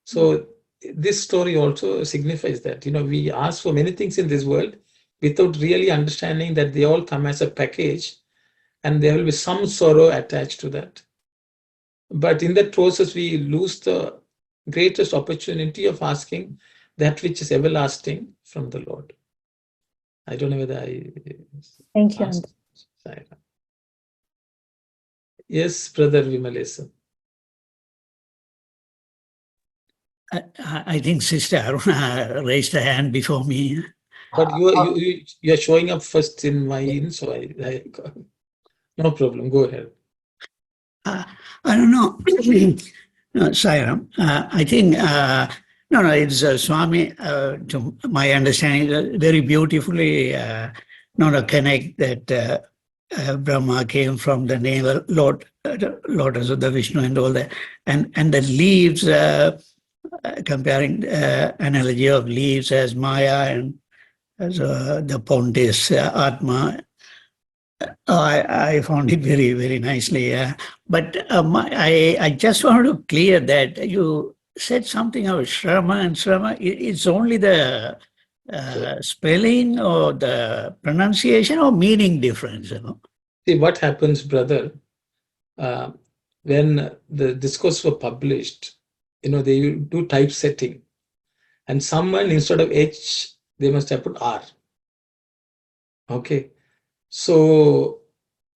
So this story also signifies that, we ask for many things in this world without really understanding that they all come as a package and there will be some sorrow attached to that. But in that process, we lose the greatest opportunity of asking that which is everlasting from the Lord. I don't know whether I... Thank you. Yes, Brother Vimalesa. I think Sister Aruna raised a hand before me. But you are showing up first in my so I no problem. Go ahead. I don't know. No, Sairam. I think it's Swami. To my understanding, very beautifully connect that Brahma came from the navel, lotus of the Vishnu and all that, and the leaves. Comparing analogy of leaves as Maya and as the pond is Atma. I found it very, very nicely. But I just wanted to clear that you said something about Shrama and Shrama. It's only the spelling or the pronunciation or meaning difference. See what happens, brother, when the discourse were published, they do typesetting. And someone, instead of H, they must have put R. Okay. So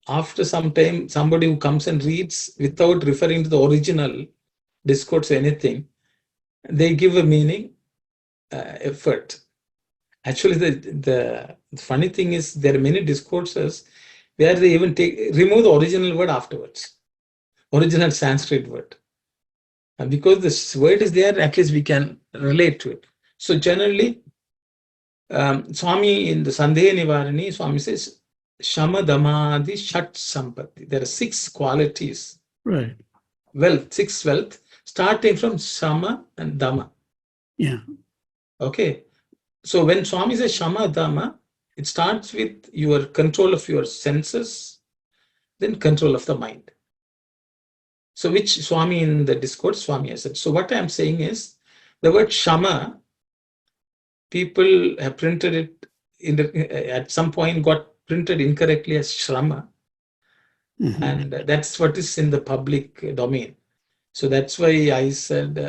after some time, somebody who comes and reads without referring to the original discourse or anything, they give a meaning, effort. Actually, the funny thing is there are many discourses where they even remove the original word afterwards, original Sanskrit word. And because this word is there, at least we can relate to it. So generally, Swami in the Sandeha Nivarani, Swami says, Shama Damadi Shat Sampatti. There are 6 qualities. Right. Wealth, 6 wealth, starting from Shama and Dhamma. Yeah. Okay. So when Swami says Shama Dhamma, it starts with your control of your senses, then control of the mind. So which Swami in the discourse, Swami has said. So what I'm saying is, the word Shama, people have printed it, at some point got printed incorrectly as Shrama. Mm-hmm. And that's what is in the public domain. So that's why I said,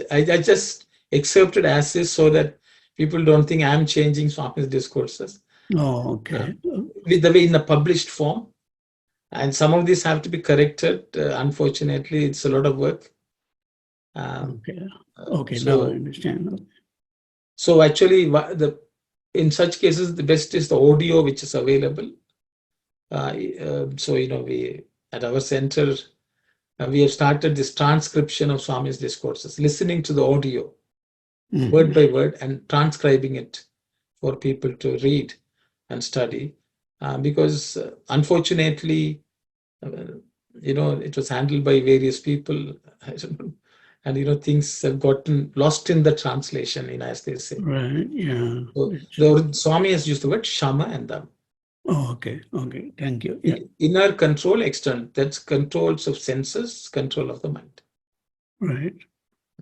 I just accepted as is so that people don't think I'm changing Swami's discourses. Oh, okay. With the way in the published form. And some of these have to be corrected. Unfortunately, it's a lot of work. Okay, now I understand. So actually, in such cases, the best is the audio which is available. So, we at our center, we have started this transcription of Swami's discourses, listening to the audio, word by word, and transcribing it for people to read and study. Because unfortunately, it was handled by various people, and things have gotten lost in the translation, as they say. Right, yeah. So the Swami has used the word Shama and Dham. Oh, okay, thank you. Yeah. Inner control, external, that's controls of senses, control of the mind. Right.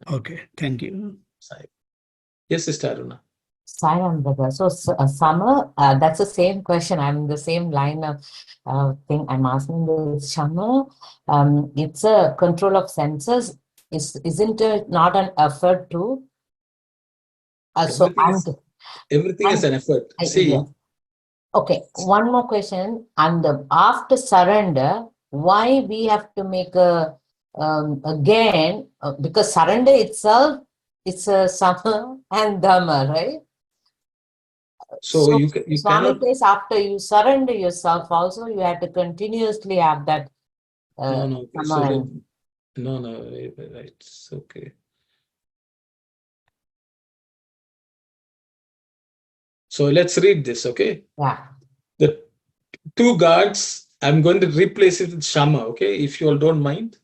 Okay. Thank you. Sai. Yes, Sister Aruna. Silent brother. So, summer, that's the same question. I'm in the same line of thing I'm asking. The summer, it's a control of senses. Isn't it not an effort too? So Everything is an effort. See, yeah. Okay, one more question. And after surrender, why we have to make a again, because surrender itself, it's a sama and dhamma, right? so you Swami cannot. says after you surrender yourself also, you have to continuously have that No. sama So and no. Right. It's okay. So let's read this. Okay. yeah. The two guards. I'm going to replace it with Shama. Okay. If you all don't mind,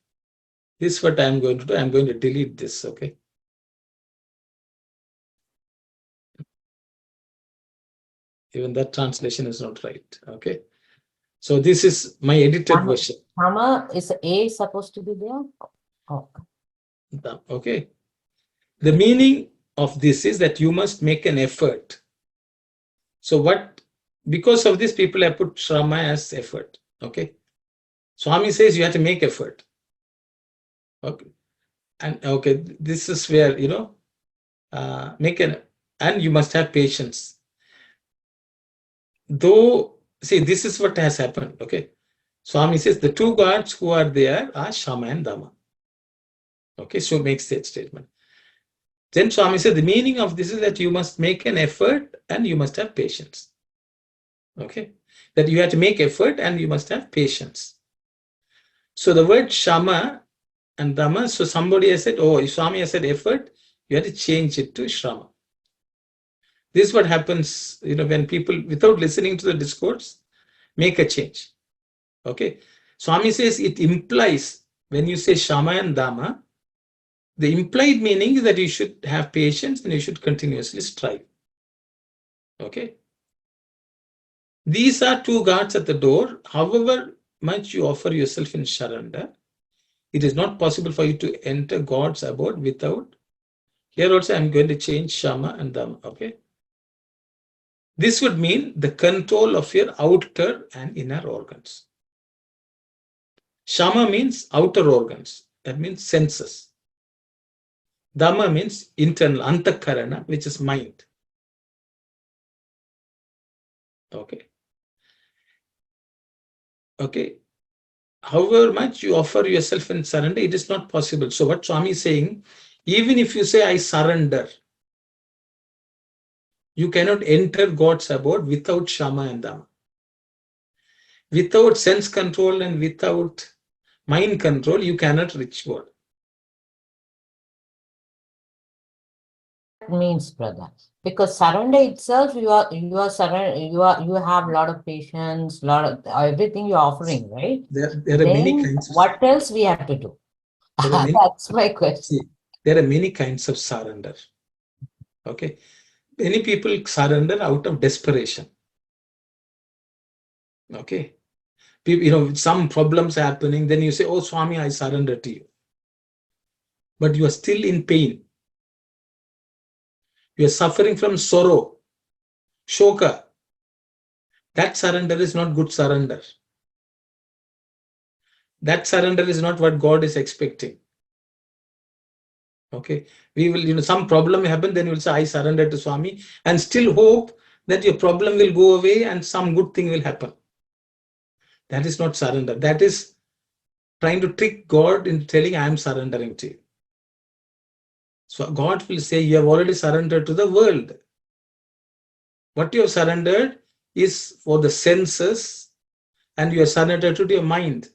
this is what I'm going to do. I'm going to delete this. Okay. Even that translation is not right. Okay. So this is my edited version. Sama is A supposed to be there? Oh. Okay. The meaning of this is that you must make an effort. So because of this, people have put Shama as effort. Okay. Swami says you have to make effort. Okay. And okay, this is where, and you must have patience. Though, see, this is what has happened. Okay. Swami says the two gods who are there are Shama and Dhamma. Okay. So makes that statement. Then Swami said the meaning of this is that you must make an effort and you must have patience. Okay. That you have to make effort and you must have patience. So the word Shama and Dhamma, so somebody has said, oh, Swami has said effort, you have to change it to Shrama. This is what happens, when people, without listening to the discourse, make a change. Okay. Swami says it implies, when you say Shama and Dhamma, the implied meaning is that you should have patience and you should continuously strive. Okay. These are two guards at the door. However much you offer yourself in surrender, it is not possible for you to enter God's abode without. Here also I'm going to change Shama and Dhamma. Okay. This would mean the control of your outer and inner organs. Shama means outer organs. That means senses. Dhamma means internal, antakarana, which is mind. Okay. Okay. However much you offer yourself in surrender, it is not possible. So what Swami is saying, even if you say, I surrender, you cannot enter God's abode without Shama and Dhamma. Without sense control and without mind control, you cannot reach God. Means, brother, because surrender itself, you have a lot of patience, lot of everything you're offering, right? There are many kinds. What else we have to do? That's my question. See, there are many kinds of surrender. Okay. Many people surrender out of desperation. Okay. Some problems happening, then you say, oh, Swami, I surrender to you. But you are still in pain. You are suffering from sorrow, shoka. That surrender is not good surrender. That surrender is not what God is expecting. Okay. We will, some problem happen, then you will say, I surrender to Swami, and still hope that your problem will go away and some good thing will happen. That is not surrender. That is trying to trick God into telling, I am surrendering to you. So God will say, you have already surrendered to the world. What you have surrendered is for the senses, and you have surrendered to your mind.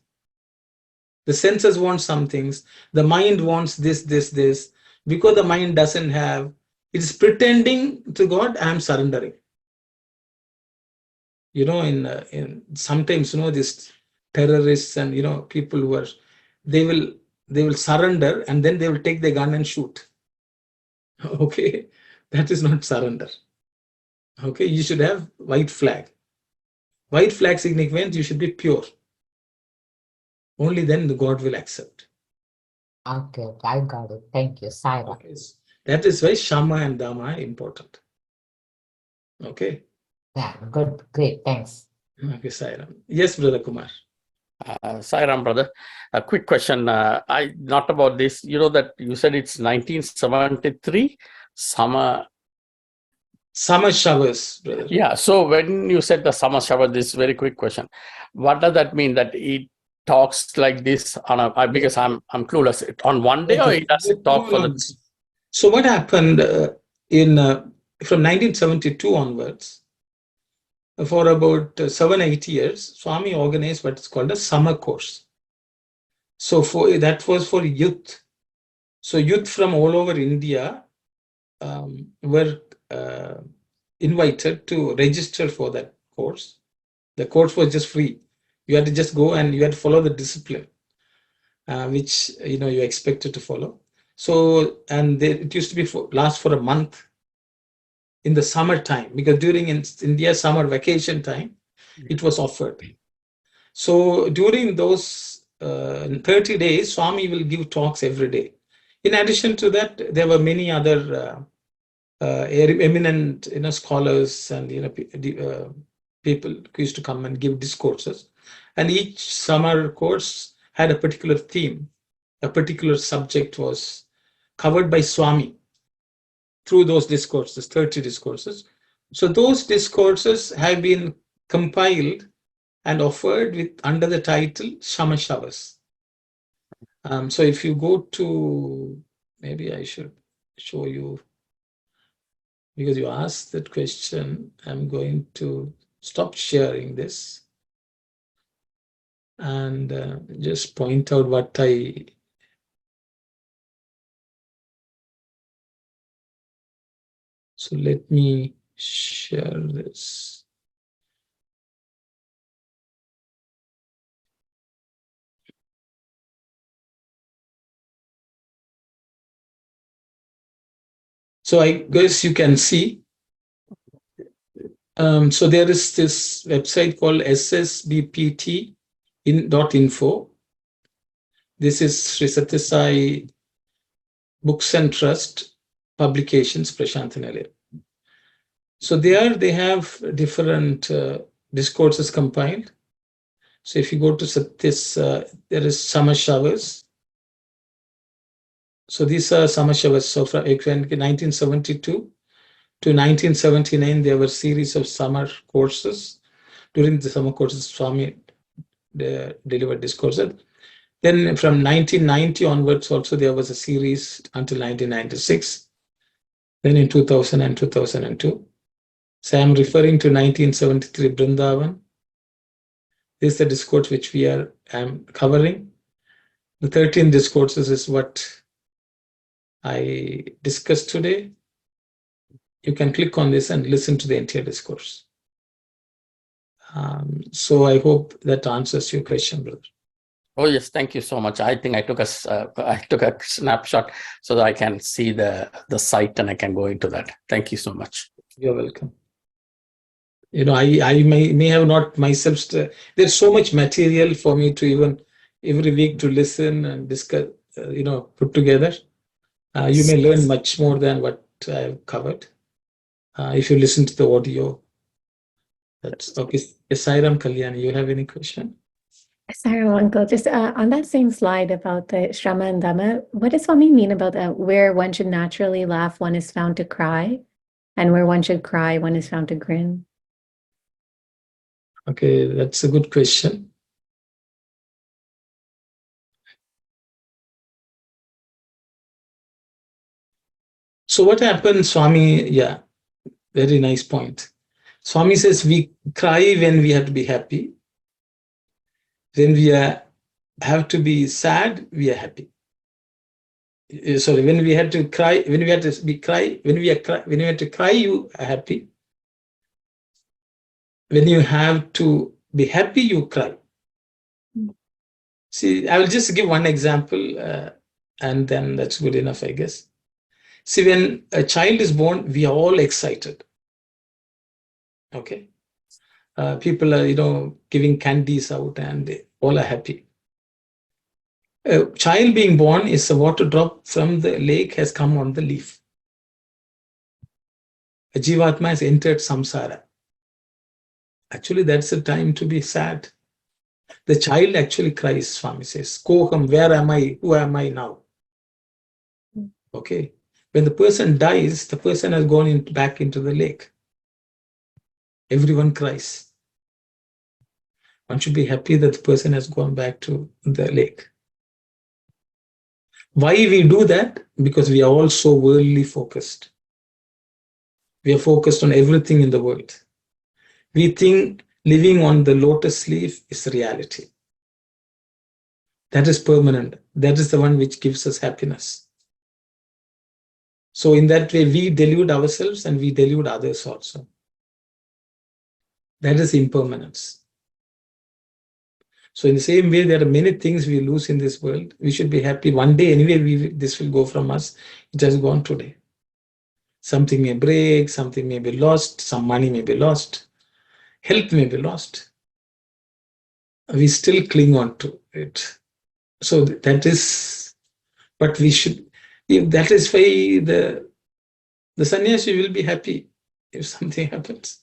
The senses want some things. The mind wants this. Because the mind doesn't have, it is pretending to God, I am surrendering. In sometimes, these terrorists and, people who are, they will surrender and then they will take the gun and shoot. Okay. That is not surrender. Okay. You should have white flag. White flag signifies you should be pure. Only then the God will accept. Okay, I got it. Thank you, Saira. Okay. That is why Shama and Dama are important. Okay. Yeah, good, great, thanks. Okay, Sairam. Yes, Brother Kumar. Sairam, brother. A quick question. Not about this. You know that you said it's 1973 summer. Summer showers, brother. Yeah. So when you said the summer shower, this very quick question. What does that mean? That it talks like this on a because I'm clueless. On one day, or it does it talk for the? So what happened from 1972 onwards? For about 7-8 years, Swami organized what is called a summer course. So that was for youth. So youth from all over India were invited to register for that course. The course was just free. You had to just go and you had to follow the discipline, which you expected to follow. So it used to be last for a month in the summertime, because during India summer vacation time, it was offered. So during those 30 days, Swami will give talks every day. In addition to that, there were many other eminent scholars and people who used to come and give discourses. And each summer course had a particular theme. A particular subject was covered by Swami through those discourses, 30 discourses. So those discourses have been compiled and offered under the title Shama Showers. So if you go to, maybe I should show you, because you asked that question, I'm going to stop sharing this and just point out what so let me share this. So I guess you can see. So there is this website called ssbpt.info. This is Sri Sathya Sai Books and Trust Publications, Prashanthanale. So there they have different discourses compiled. So if you go to this, there is summer showers. So these are summer showers. So from 1972 to 1979, there were series of summer courses. During the summer courses, Swami delivered discourses. Then from 1990 onwards, also there was a series until 1996. Then in 2000 and 2002. So I'm referring to 1973 Brindavan. This is the discourse which I'm covering. The 13 discourses is what I discussed today. You can click on this and listen to the entire discourse. So I hope that answers your question, brother. Oh yes, thank you so much. I think I took a snapshot so that I can see the site and I can go into that. Thank you so much. You're welcome. I may have not myself. There's so much material for me to even every week to listen and discuss. Put together. You may learn much more than what I've covered if you listen to the audio. That's okay. Sairam Kalyani, you have any question? Sorry, Uncle, just on that same slide about the Shama and Dhamma, what does Swami mean about that? Where one should naturally laugh, one is found to cry, and where one should cry, one is found to grin? Okay, that's a good question. So what happens, Swami? Yeah, very nice point. Swami says we cry when we have to be happy. When we have to be sad, we are happy. Sorry, when we had to cry, when we had to be cry, when we had to cry, you are happy. When you have to be happy, you cry. See, I will just give one example, and then that's good enough, I guess. See, when a child is born, we are all excited. Okay, people are, giving candies out, and they all are happy. A child being born is a water drop from the lake has come on the leaf. A Jivatma has entered samsara. Actually, that's the time to be sad. The child actually cries, Swami says, Koham, where am I? Who am I now? Okay. When the person dies, the person has gone back into the lake. Everyone cries. One should be happy that the person has gone back to the lake. Why we do that? Because we are all so worldly focused. We are focused on everything in the world. We think living on the lotus leaf is reality. That is permanent. That is the one which gives us happiness. So in that way, we delude ourselves and we delude others also. That is impermanence. So in the same way, there are many things we lose in this world. We should be happy. One day, anyway, this will go from us. It has gone today. Something may break, something may be lost, some money may be lost, health may be lost. We still cling on to it. So that is, but we should, if that is why the sannyasi will be happy if something happens.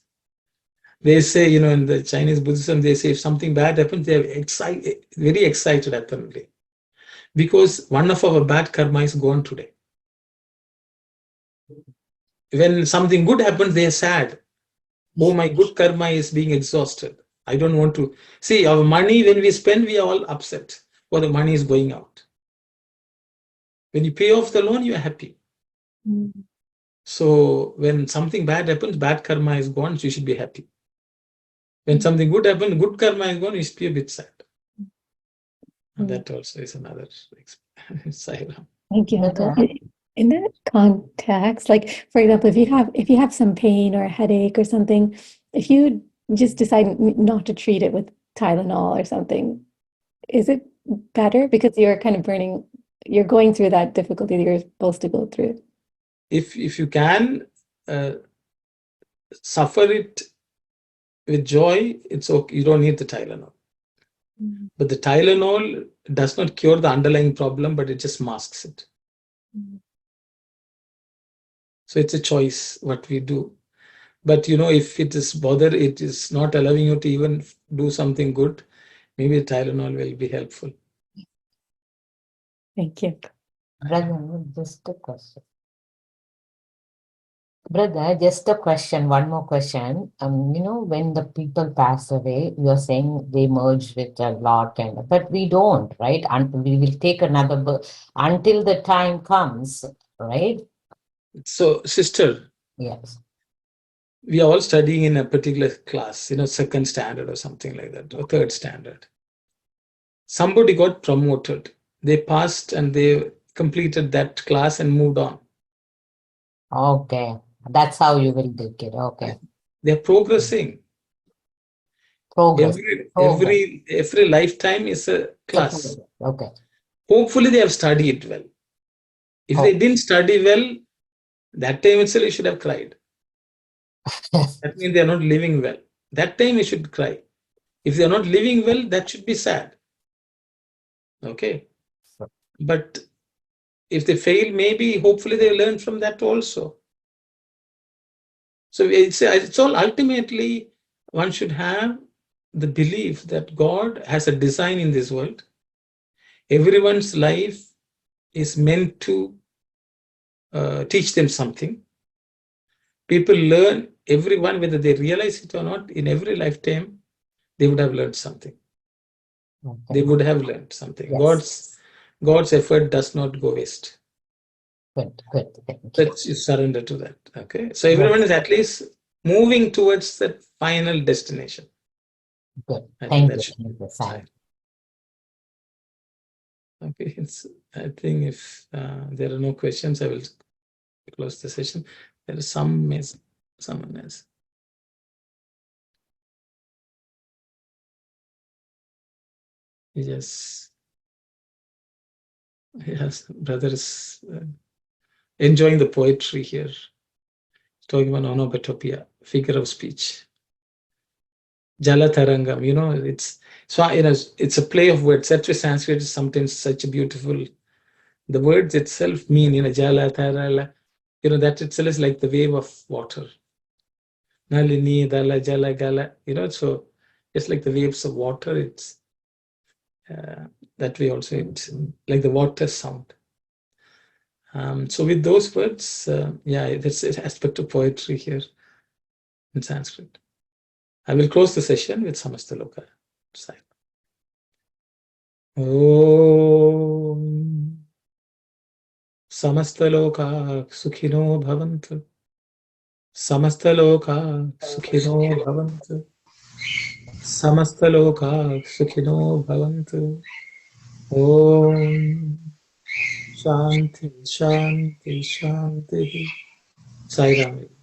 They say, in the Chinese Buddhism, they say if something bad happens, they are very excited apparently. Because one of our bad karma is gone today. When something good happens, they are sad. Oh, my good karma is being exhausted. I don't want to. See, our money, when we spend, we are all upset. Or the money is going out. When you pay off the loan, you are happy. So when something bad happens, bad karma is gone, so you should be happy. When something good happens, good karma is gone, you should be a bit sad. And that also is another side. Thank you, Uncle. In that context, like for example, if you have some pain or a headache or something, if you just decide not to treat it with Tylenol or something, is it better because you're kind of you're going through that difficulty that you're supposed to go through? If you can suffer it with joy, it's okay. You don't need the Tylenol. But the Tylenol does not cure the underlying problem, but it just masks it. So it's a choice what we do. But if it is not allowing you to even do something good, maybe Tylenol will be helpful. Thank you. Brother, just a question. Brother, just a question, one more question. When the people pass away, you're saying they merge with a lot, but we don't, right? Until we will take another birth until the time comes, right? So, sister, yes, we are all studying in a particular class, second standard or something like that, or third standard. Somebody got promoted. They passed and they completed that class and moved on. Okay. That's how you will take it. Okay. They're progressing. Progress. Every lifetime is a class. Okay. Hopefully they have studied well. If they didn't study well, that time itself you should have cried. That means they are not living well. That time you should cry. If they are not living well, that should be sad. Okay. But if they fail, maybe hopefully they learn from that also. So it's all ultimately one should have the belief that God has a design in this world. Everyone's life is meant to teach them something. People learn, everyone, whether they realize it or not, in every lifetime, they would have learned something. Okay. They would have learned something. Yes. God's effort does not go waste. Good. Let's surrender to that. Okay. So everyone is at least moving towards that final destination. Good. Thank you. Okay. I think if there are no questions, I will close the session. There is someone else. Yes, brother is enjoying the poetry here. Talking about onomatopoeia, figure of speech. Jalatarangam, it's a play of words. That's why Sanskrit is sometimes such a beautiful. The words itself mean, Jala, Tarala, that itself is like the wave of water. Nalini, Dala, Jala, Gala, so it's like the waves of water. It's that way also, it's like the water sound. So with those words, there's an aspect of poetry here in Sanskrit. I will close the session with Samastaloka. Om Samastaloka Sukhino Bhavantu. Samastaloka Sukhino Bhavantu. Samastaloka Sukhino Bhavantu. Om Shanti, Shanti, Shanti. Sai Ram.